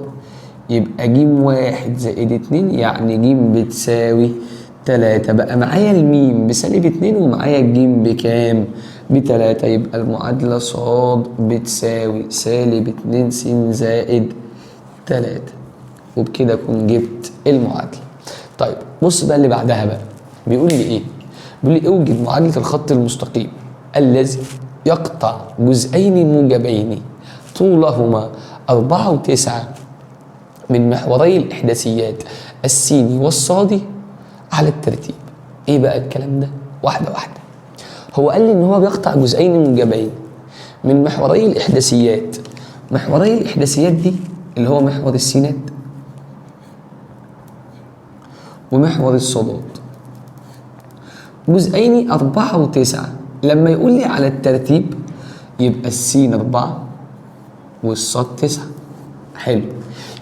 يبقى ج 1 زائد 2 يعني ج بتساوي 3. بقى معايا الميم بسالب 2 ومعايا الجيم بكام؟ ب3. يبقى المعادلة ص بتساوي سالب 2 س زائد 3. وبكده أكون جبت المعادلة. طيب بص بقى اللي بعدها بقى، بيقول لي إيه؟ بيقول لي اوجد معادلة الخط المستقيم الذي يقطع جزئين موجبين طولهما 4 و9 من محوري الإحداثيات السيني والصادي على الترتيب. ايه بقى الكلام ده؟ واحدة واحدة. هو قال لي ان هو بيقطع جزئين موجبين من محوري الإحداثيات. محوري الإحداثيات دي اللي هو محور السينات ومحور الصادات، جزئين 4 و9. لما يقول لي على الترتيب يبقى السين 4 والصاد 9. حلو،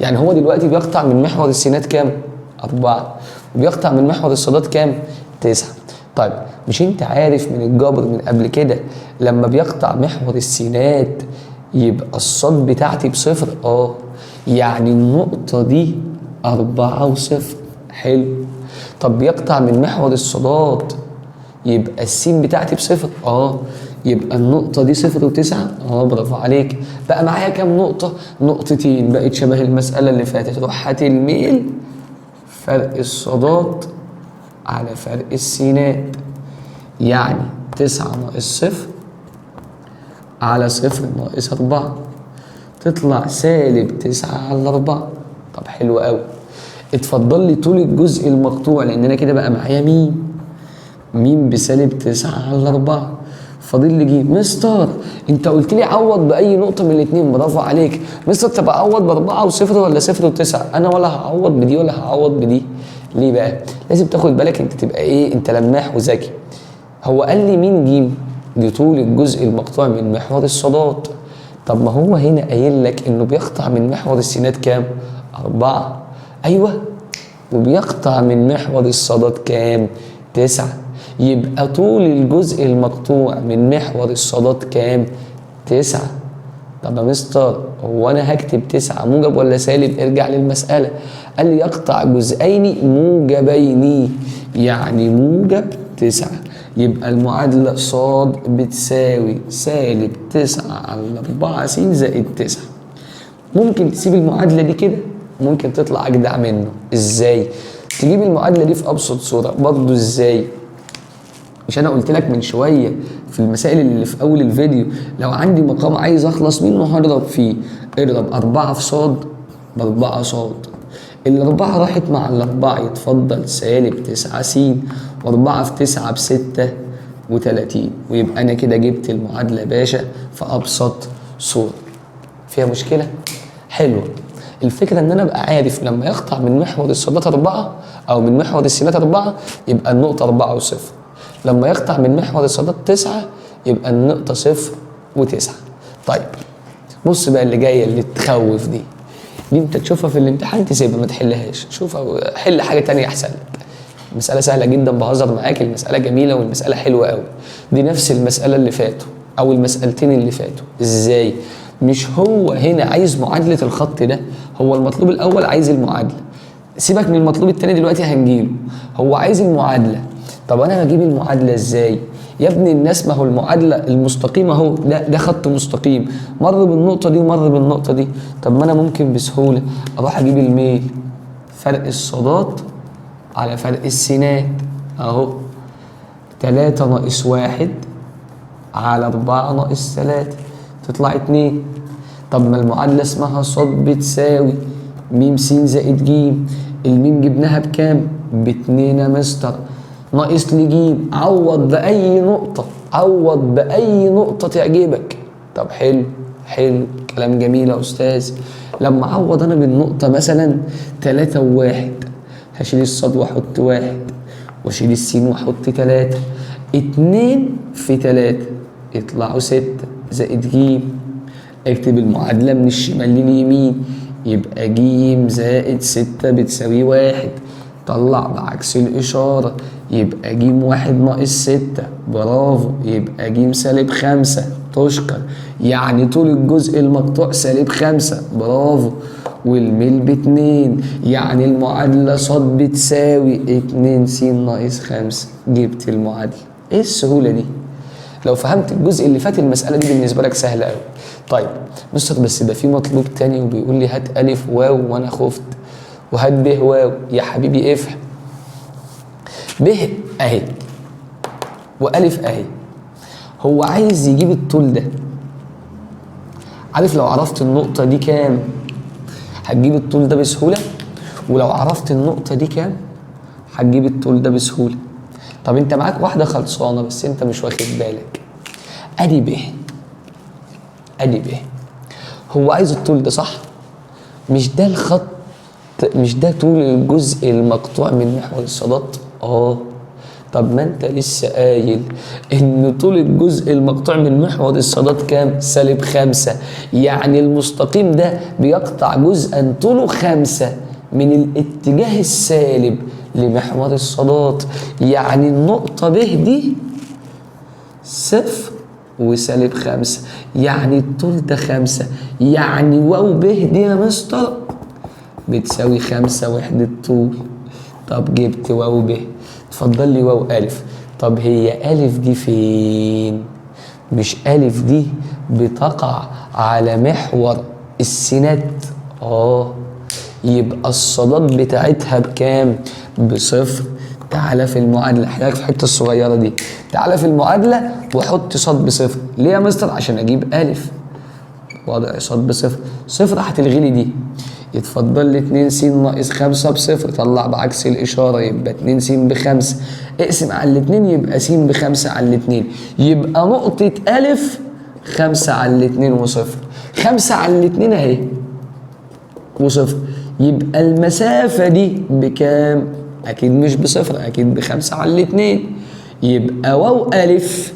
يعني هو دلوقتي بيقطع من محور السينات كام؟ 4، وبيقطع من محور الصادات كام؟ 9. طيب مش انت عارف من الجبر من قبل كده لما بيقطع محور السينات يبقى الصاد بتاعتي ب0؟ يعني النقطة دي 4 و0. حلو. طب بيقطع من محور الصادات يبقى السين بتاعتي ب0؟ يبقى النقطة دي 0 و9. برافو عليك. بقى معايا كام نقطة؟ نقطتين. بقت شبه المسألة اللي فاتت. روح هات الميل فرق الصادات على فرق السينات، يعني 9 ناقص 0 على 0 ناقص 4 تطلع سالب 9 على 4. طب حلو قوي. اتفضل لي طول الجزء المقطوع، لان انا كده بقى معايا ميم بسالب 9 على 4. فاضل لي ج. مستر انت قلت لي عوض باي نقطه من الاثنين. برافو عليك مستر. طب اعوض ب4 و0 ولا 0 و9؟ انا ولا هعوض بدي ولا هعوض بدي. ليه بقى؟ لازم تاخد بالك انت تبقى ايه، انت لماح وذكي. هو قال لي مين ج؟ دي طول الجزء المقطوع من محور الصادات. طب ما هو هنا قايل لك انه بيقطع من محور السينات كام؟ 4. ايوه. وبيقطع من محور الصادات كام؟ 9. يبقى طول الجزء المقطوع من محور الصادات كام؟ 9. طب يا مستر هو انا هكتب 9 موجب ولا سالب؟ ارجع للمسألة. قال لي يقطع جزئين موجبين، يعني موجب 9. يبقى المعادلة ص بتساوي سالب 9 على 4 س زائد 9. ممكن تسيب المعادلة دي كده، ممكن تطلع أجدع منه. إزاي؟ تجيب المعادلة دي في أبسط صورة. برضه إزاي؟ مش أنا قلت لك من شوية في المسائل اللي في أول الفيديو لو عندي مقام عايز أخلص منه هضرب فيه. اضرب 4 في ص ب4 ص. الأربعة راحت مع الأربعة، يتفضل سالب 9 س، و4 في 9 ب36. ويبقى أنا كده جبت المعادلة يا باشا في أبسط صورة. فيها مشكلة؟ حلوة. الفكرة إن أنا أبقى عارف لما يقطع من محور الصادات 4 أو من محور السينات 4 يبقى النقطة 4 و0. لما يقطع من محور الصادات 9 يبقى النقطة 0 و9. طيب بص بقى اللي جاية اللي تخوف دي انت تشوفها في الامتحان تسيبها ما تحلهاش. شوفها حل حاجه تانية احسن لك. المساله سهله جدا، بهزر معاك. المساله جميله والمساله حلوه قوي. دي نفس المساله اللي فاتوا او المسالتين اللي فاتوا. ازاي؟ مش هو هنا عايز معادله الخط ده؟ هو المطلوب الاول عايز المعادله، سيبك من المطلوب التاني دلوقتي هنجيله. هو عايز المعادله. طب انا هجيب المعادله ازاي يا ابن الناس؟ ما هو المعادله المستقيمه اهو، ده خط مستقيم مر بالنقطه دي ومر بالنقطه دي. طب ما انا ممكن بسهوله اروح اجيب الميل، فرق الصادات على فرق السينات اهو. 3 ناقص 1 على 4 ناقص 3 تطلع 2. طب ما المعادله اسمها ص بتساوي م س زائد ج. الميم جبناها بكام؟ ب2 يا مستر. ناقص لي ج. عوض بأي نقطة، عوض بأي نقطة تعجبك. طب حلو كلام جميل يا أستاذ. لما أعوض أنا بالنقطة مثلا 3 و1 هشيل الصاد وأحط 1 وأشيل السين وأحط 3. 2 في 3 يطلعوا 6 زائد ج. اكتب المعادلة من الشمال لليمين يبقى ج زائد 6 بتساوي 1. طلع بعكس الإشارة يبقى ج 1 ناقص 6. برافو. يبقى ج سالب 5. تشكر. يعني طول الجزء المقطوع سالب 5. برافو. والميل ب2 يعني المعادلة ص بتساوي 2 س ناقص 5. جبت المعادلة. ايه السهولة دي؟ لو فهمت الجزء اللي فات المسألة دي بالنسبة لك سهلة قوي. طيب مستر بس ده في مطلوب تاني وبيقول لي هات ألف واو وأنا خفت، وهات ب واو. يا حبيبي افهم. ب اهي والف اهي. هو عايز يجيب الطول ده. عارف لو عرفت النقطة دي كام هتجيب الطول ده بسهولة، ولو عرفت النقطة دي كام هتجيب الطول ده بسهولة. طب انت معاك واحدة خلصانة بس انت مش واخد بالك. ادي ب هو عايز الطول ده صح؟ مش ده الخط، مش ده طول الجزء المقطوع من محور الصادات؟ طب ما انت لسه قايل ان طول الجزء المقطوع من محور الصادات كام؟ سالب 5. يعني المستقيم ده بيقطع جزءا طوله 5 من الاتجاه السالب لمحور الصادات. يعني النقطة ب دي 0 وسالب 5، يعني الطول ده 5. يعني واو ب دي يا مستر بتساوي 5 وحدة طول. طب جبت واو ب، اتفضل لي واو ألف. طب هي ألف دي فين؟ مش ألف دي بتقع على محور السينات؟ يبقى الصادات بتاعتها بكام؟ بصفر. تعالى في المعادلة، احتاج في الحتة الصغيرة دي، تعالى في المعادلة وحط صاد بصفر. ليه يا مستر؟ عشان اجيب ألف. وضع صاد بصفر، صفر هتلغي لي دي، يتفضل لي 2 س ناقص 5 بصفر، طلع بعكس الإشارة يبقى 2 س ب5، اقسم على الاتنين يبقى س ب5 على الاتنين، يبقى نقطة ألف 5 على الاتنين وصفر، 5 على الاتنين أهي وصفر، يبقى المسافة دي بكام؟ أكيد مش بصفر، أكيد ب5 على الاتنين، يبقى واو ألف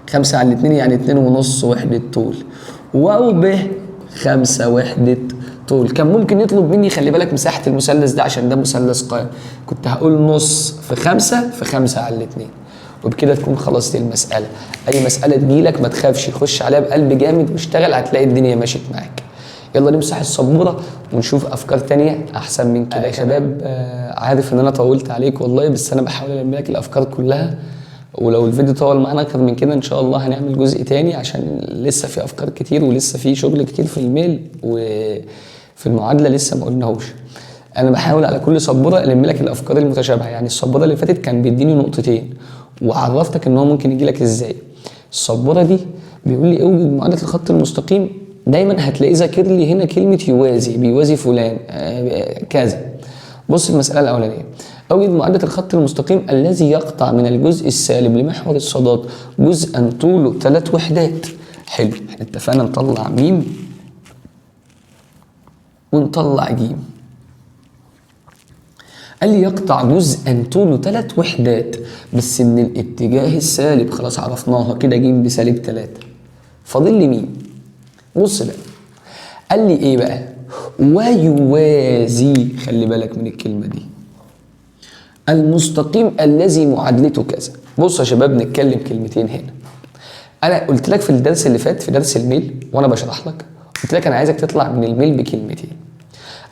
5 على الاتنين يعني 2.5 وحدة طول، واو ب 5 وحدة طول. كان ممكن يطلب مني خلي بالك مساحة المثلث ده عشان ده مثلث قائم، كنت هقول نص في 5 في 5 على الاتنين، وبكده تكون خلصت المسألة. أي مسألة تجيلك ما تخافش، خش عليها بقلب جامد واشتغل، هتلاقي الدنيا مشيت معاك. يلا نمسح السبورة ونشوف أفكار تانية أحسن من كده. يا شباب عارف إن أنا طولت عليك والله، بس أنا بحاول ألم لك الأفكار كلها، ولو الفيديو طول معانا اكتر من كده ان شاء الله هنعمل جزء تاني، عشان لسه في افكار كتير ولسه في شغل كتير في الميل وفي المعادله لسه ما قلناهوش. انا بحاول على كل سبوره الم لك الافكار المتشابهه، يعني السبوره اللي فاتت كان بيديني نقطتين وعرفتك ان هو ممكن يجي لك ازاي. السبوره دي بيقول لي اوجد معادله الخط المستقيم، دايما هتلاقيه ذاكر لي هنا كلمه يوازي، بيوازي فلان كذا. بص المساله الاولانيه، أوجد معادلة الخط المستقيم الذي يقطع من الجزء السالب لمحور الصادات جزءا طوله 3 وحدات. حلو، احنا اتفقنا نطلع م ونطلع ج. قال لي يقطع جزءا طوله 3 وحدات بس من الاتجاه السالب، خلاص عرفناها كده، ج بسالب 3. فاضل لي مين؟ بص بقى، قال لي ايه بقى؟ ويوازي، خلي بالك من الكلمة دي، المستقيم الذي معادلته كذا. بص يا شباب نتكلم كلمتين هنا. انا قلت لك في الدرس اللي فات في درس الميل وانا بشرح لك، قلت لك انا عايزك تطلع من الميل بكلمتين.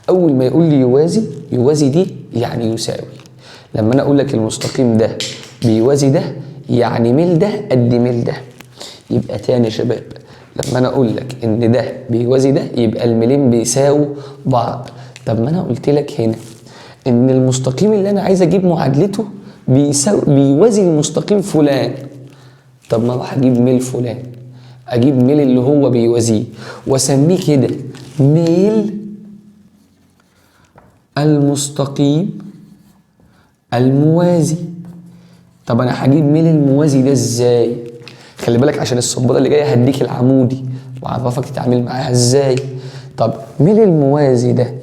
اول ما يقول لي يوازي، يوازي دي يعني يساوي. لما انا اقول لك المستقيم ده بيوازي ده يعني ميل ده قد ميل ده. يبقى تاني يا شباب، لما انا اقول لك ان ده بيوازي ده يبقى الميلين بيساووا بعض. طب ما انا قلت لك هنا ان المستقيم اللي انا عايز اجيب معادلته بيوازي المستقيم فلان. طب ما اروح اجيب ميل فلان، اجيب ميل اللي هو بيوازيه واسميه كده ميل المستقيم الموازي. طب انا هجيب ميل الموازي ده ازاي؟ خلي بالك عشان السبوره اللي جايه هديك العمودي واعرفك تتعامل معاها ازاي. طب ميل الموازي ده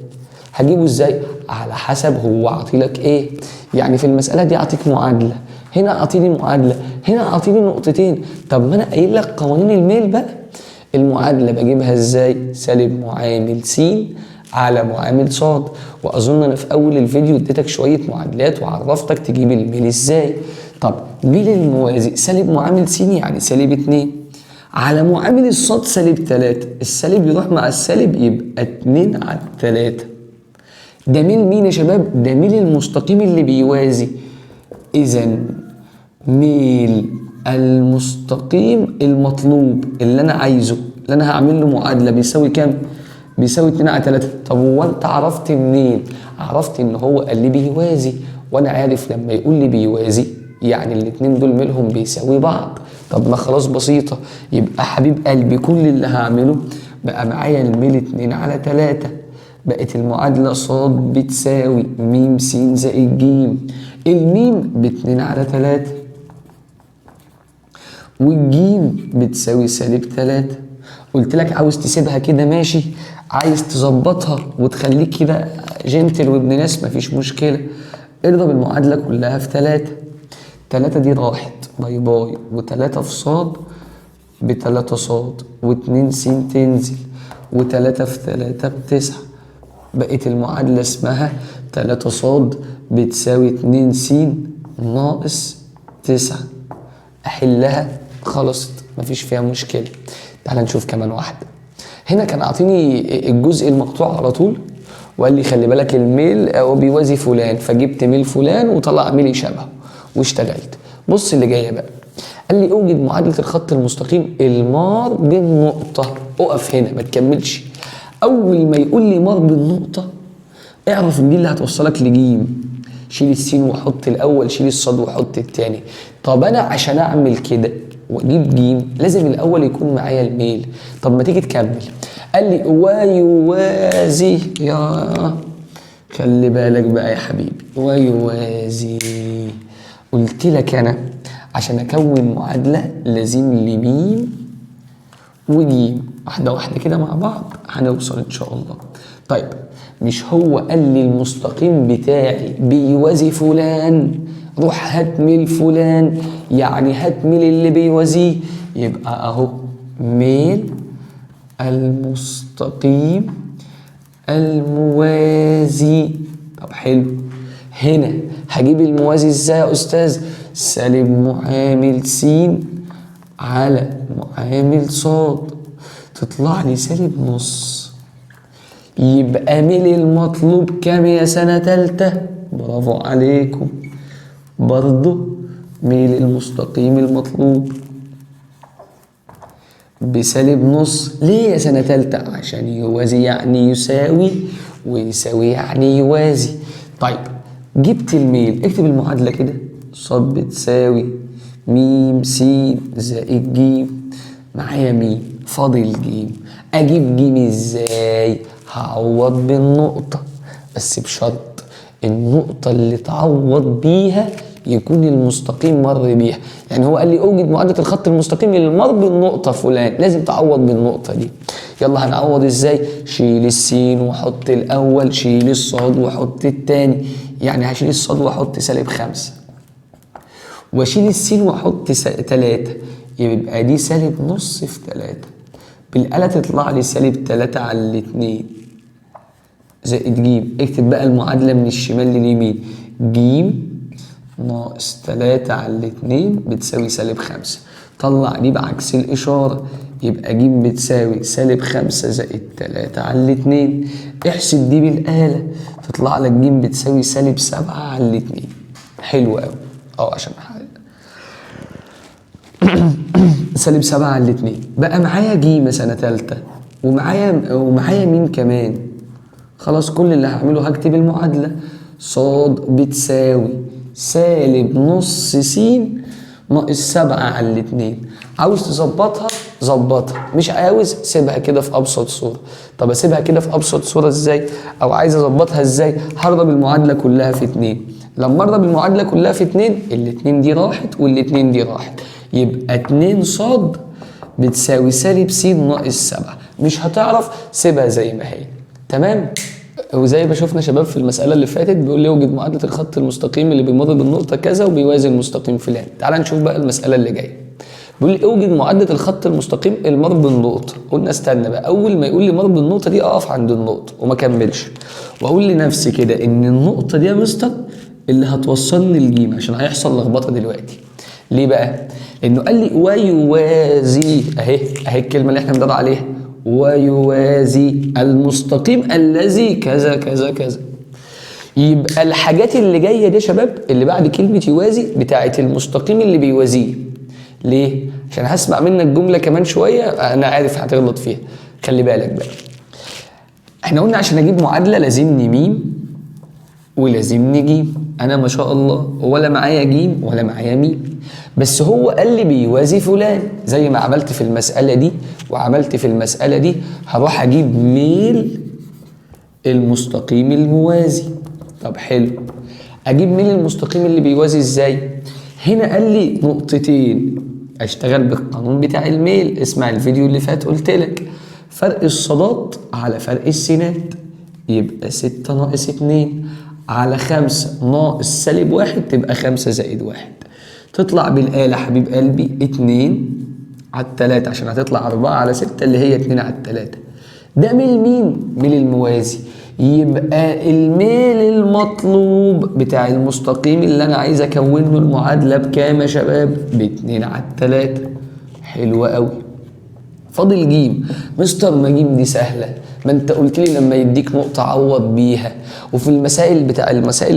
هجيبه ازاي؟ على حسب هو عاطيلك ايه. يعني في المساله دي اعطيك معادله، هنا اعطيني معادله، هنا اعطيني نقطتين. طب ما انا قايل لك قوانين الميل بقى. المعادله بجيبها ازاي؟ سالب معامل س على معامل ص. واظن انا في اول الفيديو اديتك شويه معادلات وعرفتك تجيب الميل ازاي. طب ميل الموازي سالب معامل س يعني سالب 2 على معامل الصاد سالب 3، السالب يروح مع السالب يبقى 2 على 3. ده ميل مين يا شباب؟ ده ميل المستقيم اللي بيوازي. إذا ميل المستقيم المطلوب اللي أنا عايزه، اللي أنا هعمل له معادلة، بيساوي كام؟ بيساوي 2 على 3. طب هو أنت عرفت منين؟ عرفت إن هو قال لي بيوازي، وأنا عارف لما يقول لي بيوازي يعني الاتنين دول ميلهم بيساوي بعض. طب ما خلاص بسيطة، يبقى حبيب قلبي كل اللي هعمله بقى معايا الميل 2 على 3. بقت المعادلة ص بتساوي م س زائد ج. الميم ب2 على 3 والجيم بتساوي سالب 3. قلت لك عاوز تسيبها كده ماشي، عايز تظبطها وتخليك كده جنتل وابن ناس مفيش مشكلة. اضرب المعادلة كلها في 3. 3 دي راحت باي باي، و3 في ص ب3 ص و2 س تنزل و3 في 3 ب9. بقت المعادلة اسمها 3 ص بتساوي 2 س ناقص 9. أحلها خلصت مفيش فيها مشكلة. تعال نشوف كمان واحدة. هنا كان عاطيني الجزء المقطوع على طول وقال لي خلي بالك الميل هو بيوازي فلان، فجبت ميل فلان وطلع ميل شبهه واشتغلت. بص اللي جاية بقى، قال لي اوجد معادلة الخط المستقيم المار بالنقطة. اقف هنا ما تكملش. اول ما يقول لي مر بالنقطه اعرف ان دي اللي هتوصلك لجيم. شيل السين وحط الاول، شيل الصاد وحط التاني. طب انا عشان اعمل كده واجيب جيم لازم الاول يكون معايا الميل. طب ما تيجي تكمل، قال لي ويوازي. يا خلي بالك بقى يا حبيبي، ويوازي. قلت لك انا عشان اكون معادله لازم لي ميم وجيم، واحده واحده كده مع بعض هنوصل ان شاء الله. طيب مش هو قال لي المستقيم بتاعي بيوازي فلان، روح هات ميل فلان، يعني هات ميل اللي بيوازيه. يبقى اهو ميل المستقيم الموازي. طب حلو، هنا هجيب الموازي ازاي يا استاذ؟ سالب معامل س على معامل ص، تطلع لي سالب نص. يبقى ميل المطلوب كام يا سنة تالتة؟ برافو عليكم، برضو ميل المستقيم المطلوب بسالب نص. ليه يا سنة تالتة؟ عشان يوازي يعني يساوي، ويساوي يعني يوازي. طيب جبت الميل، اكتب المعادلة كده، ص بتساوي م س زائد ج. معايا ميم فاضل ج. اجيب ج ازاي؟ هعوض بالنقطة، بس بشرط النقطة اللي تعوض بيها يكون المستقيم مر بيها. يعني هو قال لي اوجد معادلة الخط المستقيم اللي مر بالنقطة فلان، لازم تعوض بالنقطة دي. يلا هنعوض ازاي؟ شيل السين وحط الاول، شيل الصاد وحط التاني. يعني هشيل الصاد واحط سالب 5، واشيل السين واحط 3، يبقى دي سالب نص في 3. بالآلة تطلع لي سالب 3 على الاتنين زائد ج. اكتب بقى المعادلة من الشمال لليمين، ج ناقص 3 على الاتنين بتساوي سالب 5. طلع دي بعكس الإشارة، يبقى ج بتساوي سالب 5 زائد 3 على الاتنين. احسب دي بالآلة تطلع لك ج بتساوي سالب 7 على الاتنين. حلو قوي. عشان سالب 7 على الاتنين. بقى معايا ج سنة تالتة، ومعايا مين كمان. خلاص كل اللي هعمله هكتب المعادلة، ص بتساوي سالب نص س ناقص 7 على الاتنين. عاوز تظبطها ظبطها، مش عاوز سيبها كده في ابسط صورة. طب اسيبها كده في ابسط صورة ازاي؟ او عايز اظبطها ازاي؟ هضرب المعادلة كلها في 2. لما اضرب المعادلة كلها في 2، الاتنين دي راحت والاتنين دي راحت، يبقى 2 ص بتساوي سالب س ناقص 7. مش هتعرف، سيبها زي ما هي. تمام؟ وزي ما شفنا شباب في المسألة اللي فاتت بيقول لي اوجد معادلة الخط المستقيم اللي بيمر بالنقطة كذا وبيوازي المستقيم فلان. تعال نشوف بقى المسألة اللي جاية. بيقول لي اوجد معادلة الخط المستقيم المر بالنقطة. قلنا استنى بقى، أول ما يقول لي مر بالنقطة دي أقف عند النقطة وما كملش، وأقول لنفسي كده إن النقطة دي يا مستر اللي هتوصلني للجيم، عشان هيحصل لخبطة دلوقتي. ليه بقى؟ لأنه قال لي ويوازي، أهي الكلمة اللي إحنا بندور عليها، ويوازي المستقيم الذي كذا كذا كذا. يبقى الحاجات اللي جايه دي يا شباب اللي بعد كلمه يوازي بتاعه المستقيم اللي بيوازيه. ليه؟ عشان هسمع منك جمله كمان شويه انا عارف هتغلط فيها. خلي بالك بقى، احنا قلنا عشان اجيب معادله لازمني ميم ولازمني جيم. انا ما شاء الله ولا معايا جيم ولا معايا ميم، بس هو قال لي بيوازي فلان. زي ما عملت في المسألة دي وعملت في المسألة دي، هروح اجيب ميل المستقيم الموازي. طب حلو، اجيب ميل المستقيم اللي بيوازي ازاي؟ هنا قال لي نقطتين، اشتغل بالقانون بتاع الميل. اسمع الفيديو اللي فات قلت لك فرق الصادات على فرق السينات، يبقى 6 ناقص 2 على 5 ناقص سالب 1 تبقى 5 زائد 1. تطلع بالآلة حبيب قلبي 2 على 3 عشان هتطلع 4 على 6 اللي هي 2 على 3. ده ميل مين؟ ميل الموازي. يبقى الميل المطلوب بتاع المستقيم اللي انا عايز اكونه المعادلة بكام يا شباب؟ ب2 على 3. حلوة قوي. فاضل جيم. مستر ما جيم دي سهلة، ما انت قلت لي لما يديك نقطة عوض بيها. وفي المسائل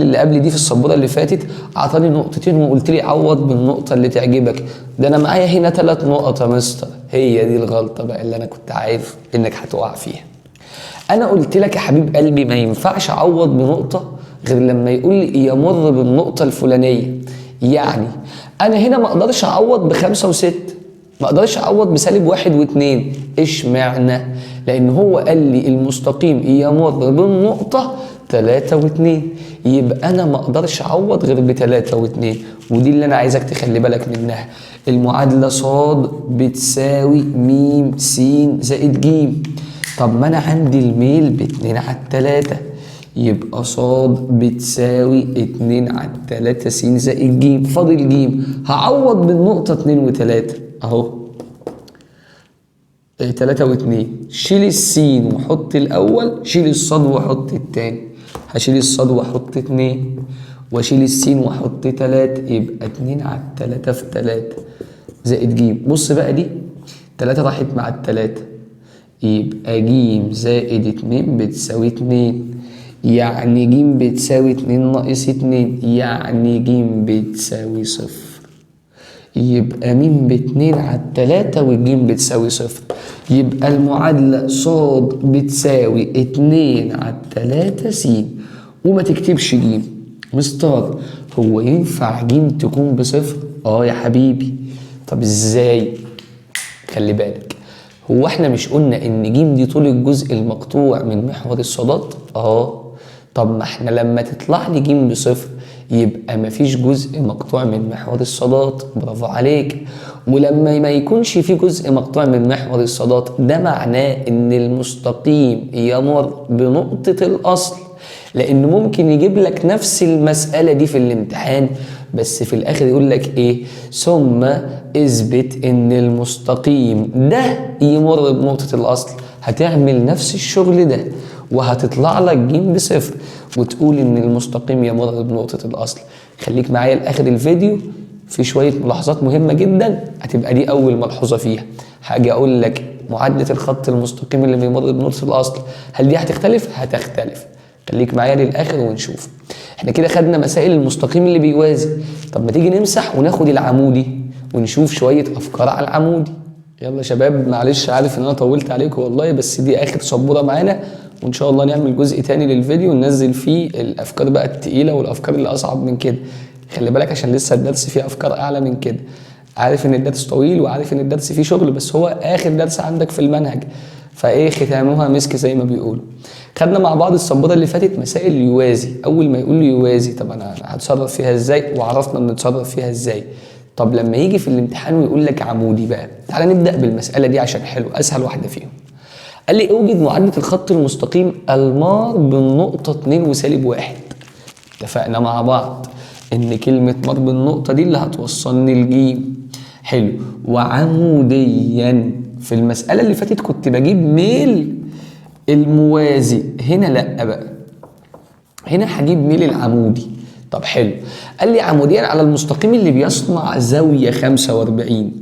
اللي قبل دي في السبورة اللي فاتت اعطاني نقطتين وقلت لي عوض بالنقطة اللي تعجبك. ده انا معايا هنا 3 نقط يا مستر. هي دي الغلطة بقى اللي انا كنت عارف انك هتقع فيها. انا قلت لك يا حبيب قلبي ما ينفعش اعوض بنقطة غير لما يقول لي يمر بالنقطة الفلانية. يعني انا هنا ما اقدرش اعوض بخمسة وستة، ما اقدرش اعوض بسالب واحد واتنين. اشمعنى؟ لان هو قال لي المستقيم يمر بالنقطة تلاتة واتنين، يبقى انا ما اقدرش اعوض غير بتلاتة واتنين. ودي اللي انا عايزك تخلي بالك منها. المعادلة صاد بتساوي م س زائد ج. طب ما انا عندي الميل باتنين على التلاتة، يبقى صاد بتساوي 2 على 3 س زائد ج. فاضل ج، هعوض بالنقطة 2 و3 اهو. 3 و2، شيل السين وحط الاول، شيل الصاد وحط التاني. هشيل الصاد واحط 2 واشيل السين واحط 3، يبقى 2 على 3 في 3 زائد ج. بص بقى دي 3 راحت مع التلاتة، يبقى ج زائد 2 بتساوي 2، يعني ج بتساوي 2 ناقص 2، يعني ج بتساوي 0. يبقى م ب2 على 3 والج بتساوي 0. يبقى المعادلة ص بتساوي 2 على 3 س. وما تكتبش ج. مستر هو ينفع ج تكون بصفر؟ اه يا حبيبي. طب ازاي؟ خلي بالك، هو احنا مش قلنا ان ج دي طول الجزء المقطوع من محور الصادات؟ اه. طب ما احنا لما تطلع لي ج بصفر يبقى مفيش جزء مقطوع من محور الصادات. برافو عليك. ولما ما يكونش في جزء مقطوع من محور الصادات ده معناه ان المستقيم يمر بنقطة الاصل. لان ممكن يجيب لك نفس المسألة دي في الامتحان بس في الاخر يقول لك ايه؟ ثم اثبت ان المستقيم ده يمر بنقطة الاصل. هتعمل نفس الشغل ده وهتطلع لك ج بصفر وتقول ان المستقيم يمر بنقطة الاصل. خليك معايا لاخر الفيديو، في شوية ملاحظات مهمة جدا هتبقى دي اول ملحوظة فيها. هاجي اقول لك معادلة الخط المستقيم اللي بيمر بنقطة الاصل، هل دي هتختلف؟ هتختلف. خليك معايا للاخر ونشوف. احنا كده خدنا مسائل المستقيم اللي بيوازي. طب ما تيجي نمسح وناخد العمودي ونشوف شوية افكار على العمودي. يلا يا شباب، معلش عارف ان انا طولت عليكم والله، بس دي اخر سبوره معانا، وان شاء الله نعمل جزء تاني للفيديو ننزل فيه الافكار بقى التقيله والافكار اللي اصعب من كده. خلي بالك عشان لسه الدرس فيه افكار اعلى من كده. عارف ان الدرس طويل وعارف ان الدرس فيه شغل، بس هو اخر درس عندك في المنهج، فايه ختامها مسك زي ما بيقولوا. خدنا مع بعض السبوره اللي فاتت مسائل يوازي. اول ما يقول لي يوازي طب انا هتصرف فيها ازاي؟ وعرفنا بنتصرف فيها ازاي. طب لما يجي في الامتحان ويقول لك عمودي بقى، تعالى نبدا بالمساله دي عشان حلو، اسهل واحده فيهم. قال لي اوجد معادله الخط المستقيم المار بالنقطه 2 وسالب 1. اتفقنا مع بعض ان كلمه مار بالنقطه دي اللي هتوصلني لجيم. حلو. وعموديا، في المساله اللي فاتت كنت بجيب ميل الموازي، هنا لا بقى، هنا هجيب ميل العمودي. طب حلو. قال لي عموديا على المستقيم اللي بيصنع زاويه 45.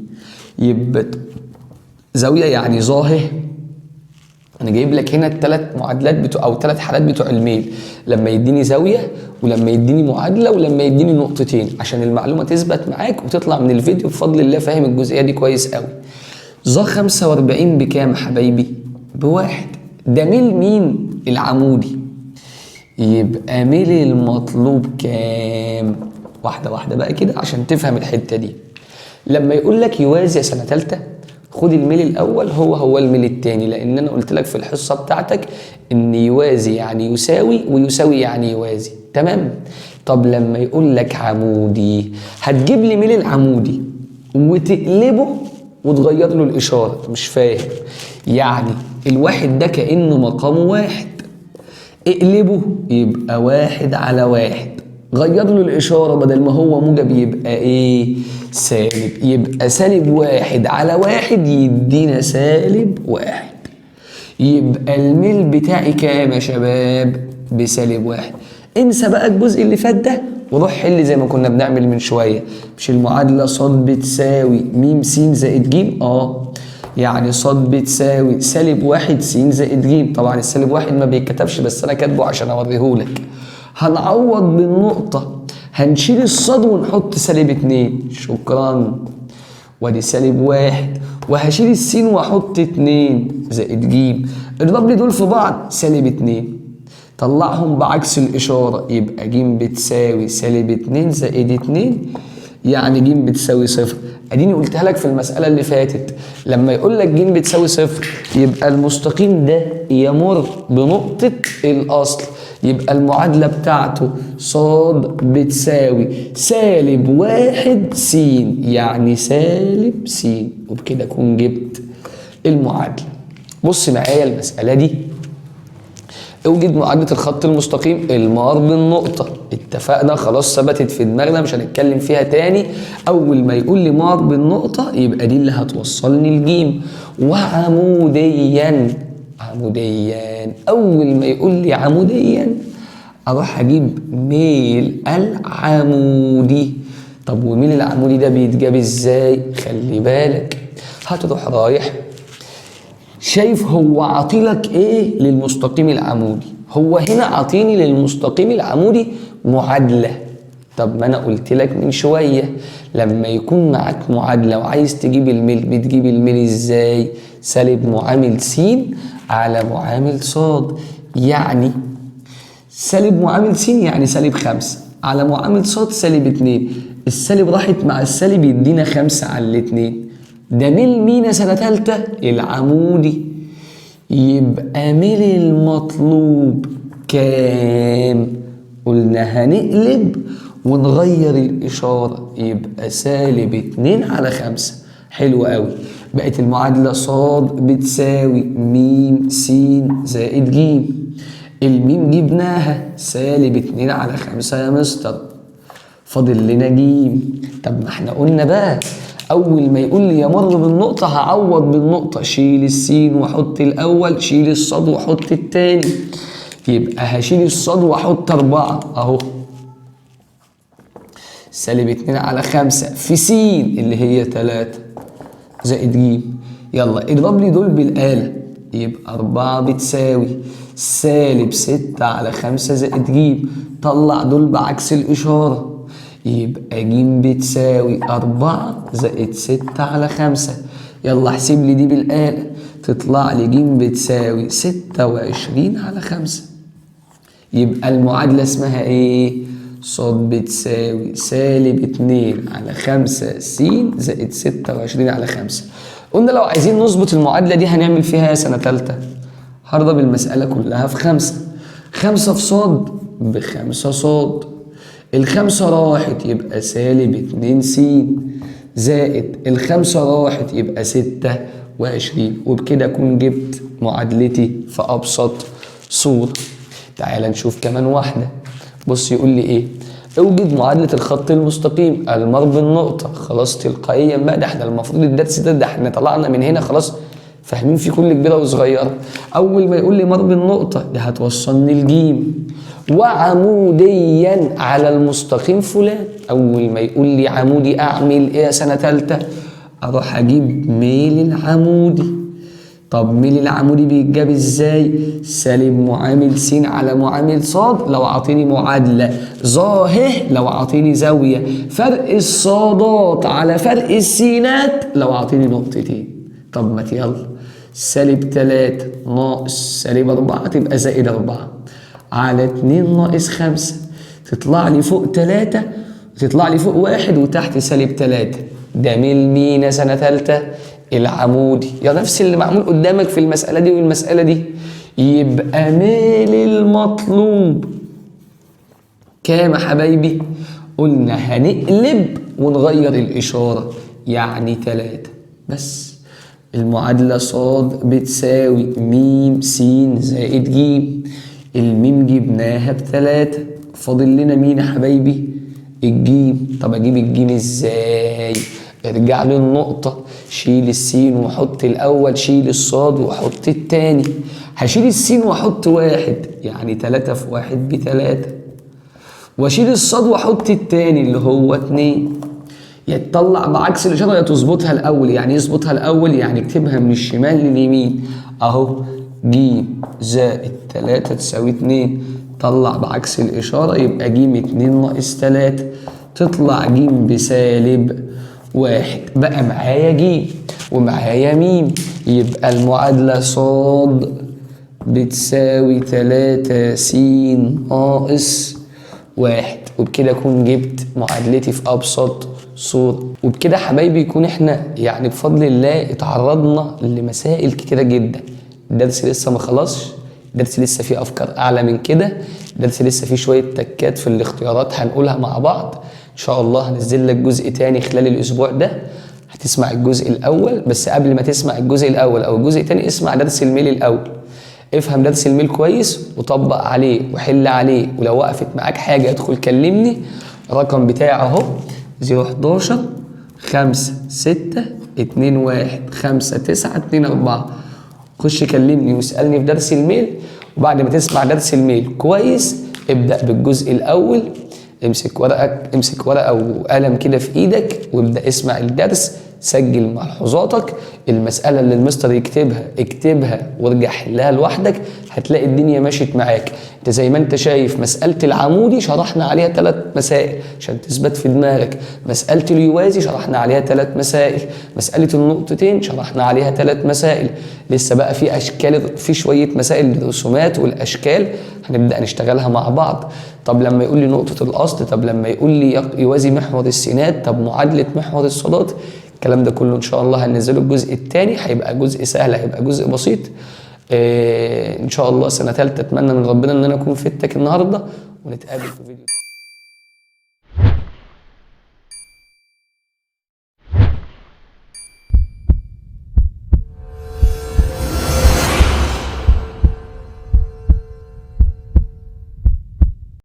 يبقى زاويه يعني ظاهر. انا جايب لك هنا الثلاث معادلات بتوع او الثلاث حالات بتوع الميل، لما يديني زاويه ولما يديني معادله ولما يديني نقطتين، عشان المعلومه تثبت معاك وتطلع من الفيديو بفضل الله فاهم الجزئيه دي كويس قوي. ظا 45 بكام يا حبايبي؟ بواحد. ده ميل مين؟ العمودي. يبقى ميل المطلوب كام؟ واحده واحده بقى كده عشان تفهم الحته دي. لما يقول لك يوازي سنه ثالثه، خد الميل الاول هو الميل الثاني، لان انا قلت لك في الحصه بتاعتك ان يوازي يعني يساوي ويساوي يعني يوازي. تمام. طب لما يقول لك عمودي هتجيب لي ميل العمودي وتقلبه وتغير له الاشاره. مش فاهم؟ يعني الواحد ده كانه مقامه واحد، اقلبه يبقى 1 على 1، غير له الاشاره بدل ما هو موجب يبقى ايه؟ سالب. يبقى سالب 1 على 1 يدينا سالب 1. يبقى الميل بتاعي كام يا شباب؟ بسالب 1. انسى بقى الجزء اللي فات ده وروح حل زي ما كنا بنعمل من شويه. مش المعادله ص بتساوي م س زائد ج؟ يعني ص بتساوي سالب 1 س زائد ج. طبعا السالب 1 ما بيتكتبش بس انا كاتبه عشان اوريهولك. هنعوض بالنقطة، هنشيل الصاد ونحط سالب 2. شكرا. وادي سالب 1 وهشيل السين واحط 2 زائد ج. اضرب لي دول في بعض سالب 2. طلعهم بعكس الإشارة يبقى ج بتساوي سالب 2 زائد 2 يعني ج بتساوي 0. اديني قلتها لك في المسألة اللي فاتت، لما يقول لك ج بتساوي 0 يبقى المستقيم ده يمر بنقطة الأصل، يبقى المعادلة بتاعته ص بتساوي سالب 1 س يعني سالب س، وبكده أكون جبت المعادلة. بص معايا المسألة دي، اوجد معادلة الخط المستقيم المار بالنقطة. اتفقنا خلاص، ثبتت في دماغنا مش هنتكلم فيها تاني. أول ما يقول لي مار بالنقطة يبقى دي اللي هتوصلني لجيم. وعموديا، عموديا أول ما يقول لي عموديا أروح أجيب ميل العمودي. طب وميل العمودي ده بيتجاب إزاي؟ خلي بالك، هتروح رايح شايف هو عاطيلك ايه للمستقيم العمودي. هو هنا عاطيني للمستقيم العمودي معادلة. طب ما انا قلت لك من شوية لما يكون معاك معادلة وعايز تجيب الميل بتجيب الميل ازاي؟ سالب معامل س على معامل ص. يعني سالب معامل س يعني سالب 5 على معامل ص سالب 2. السالب راحت مع السالب يدينا 5 على الاتنين. ده ميل مين يا سنة تالتة؟ العمودي. يبقى ميل المطلوب كام؟ قلنا هنقلب ونغير الإشارة يبقى سالب 2 على 5. حلو قوي، بقت المعادلة ص بتساوي م س زائد ج. الميم جبناها سالب 2 على 5 يا مستر، فاضل لنا ج. طب ما احنا قلنا بقى أول ما يقول لي يمر بالنقطة هعوض بالنقطة، شيل السين وأحط الأول، شيل الصاد وأحط التاني. يبقى هشيل الصاد وأحط 4 أهو، سالب 2 على 5 في س اللي هي 3 زائد ج. يلا اضرب لي دول بالآلة يبقى 4 بتساوي سالب 6 على 5 زائد ج. طلع دول بعكس الإشارة يبقى ج بتساوي 4 زائد 6 على 5. يلا احسب لي دي بالآلة تطلع لي ج بتساوي 26 على 5. يبقى المعادلة اسمها ايه؟ ص بتساوي سالب 2 على 5 س زائد 26 على 5. قلنا لو عايزين نظبط المعادلة دي هنعمل فيها يا سنة تالتة؟ هضرب المسألة كلها في 5. 5 في ص ب5 ص، الخمسة راحت يبقى سالب 2 س زائد الخمسة راحت يبقى 26، وبكده أكون جبت معادلتي في أبسط صورة. تعال نشوف كمان واحدة. بص يقول لي إيه؟ اوجد معادلة الخط المستقيم المر بالنقطة. خلاص تلقائيا بقى، ده احنا المفروض الدرس ده احنا طلعنا من هنا خلاص فاهمين في كل كبيرة وصغيرة. أول ما يقول لي مر بالنقطة ده هتوصلني لجيم. وعموديا على المستقيم فلان. أول ما يقول لي عمودي أعمل إيه يا سنة تالتة؟ أروح أجيب ميل العمودي. طب ميل العمودي بيتجاب إزاي؟ سالب معامل س على معامل ص لو عاطيني معادلة، ظاهر لو عاطيني زاوية، فرق الصادات على فرق السينات لو عاطيني نقطتين. طب ما يلا، سالب 3 ناقص سالب 4 تبقى زائد 4 على 2 ناقص 5 تطلع لي فوق 3 تطلع لي فوق 1 وتحت سالب 3. ده ميل مين يا سنة تالتة؟ العمودي. يا نفس اللي معمول قدامك في المسألة دي والمسألة دي. يبقى ميل المطلوب كام يا حبايبي؟ قلنا هنقلب ونغير الإشارة يعني 3 بس. المعادلة ص بتساوي م س زائد ج. الميم جبناها ب3، فاضل لنا مين يا حبايبي؟ الجيم. طب اجيب الجيم ازاي؟ ارجع للنقطة، شيل السين وحط الأول، شيل الصاد وحط التاني. هشيل السين وحط 1 يعني 3 في 1 ب3، واشيل الصاد وحط التاني اللي هو 2. يا تطلع بعكس الإشارة يا تظبطها الأول. يعني يظبطها الأول يعني اكتبها من الشمال لليمين أهو، ج زائد 3 تساوي 2. طلع بعكس الإشارة يبقى ج 2 ناقص 3 تطلع ج بسالب 1. بقى معايا ج. ومعايا ميم. يبقى المعادلة صاد بتساوي 3 س ناقص 1. وبكده اكون جبت معادلتي في ابسط صورة. وبكده حبايبي يكون احنا يعني بفضل الله اتعرضنا لمسائل كتيرة جدا. الدرس لسه ما خلصش، الدرس لسه فيه افكار اعلى من كده، الدرس لسه فيه شوية تكات في الاختيارات هنقولها مع بعض. ان شاء الله هنزل لك جزء تاني خلال الاسبوع ده. هتسمع الجزء الاول، بس قبل ما تسمع الجزء الاول او الجزء التاني اسمع درس الميل الاول. افهم درس الميل كويس وطبق عليه وحل عليه، ولو وقفت معاك حاجة ادخل كلمني. الرقم بتاعي اهو 011 5 6 2 1 5 9 2 4. خش كلمني واسألني في درس الميل. وبعد ما تسمع درس الميل كويس ابدأ بالجزء الأول. امسك ورقة وقلم كده في ايدك وابدأ اسمع الدرس، سجل ملحوظاتك. المسألة اللي المستر اكتبها وارجع حلها لوحدك، هتلاقي الدنيا ماشيت معاك. انت زي ما انت شايف مسألة العمودي شرحنا عليها 3 مسائل عشان تثبت في دماغك، مسألة اليوازي شرحنا عليها 3 مسائل، مسألة النقطتين شرحنا عليها 3 مسائل. لسه بقى في اشكال، في شوية مسائل الرسومات والاشكال هنبدأ نشتغلها مع بعض. طب لما يقول لي نقطة الأصل، طب لما يقول لي يوازي محور السينات، طب معادلة محور الصادات، الكلام ده كله إن شاء الله هننزله الجزء الثاني. هيبقى جزء سهل، هيبقى جزء بسيط. إن شاء الله سنة ثالثة. أتمنى من ربنا إن أنا أكون فدتك النهاردة، ونتقابل في فيديو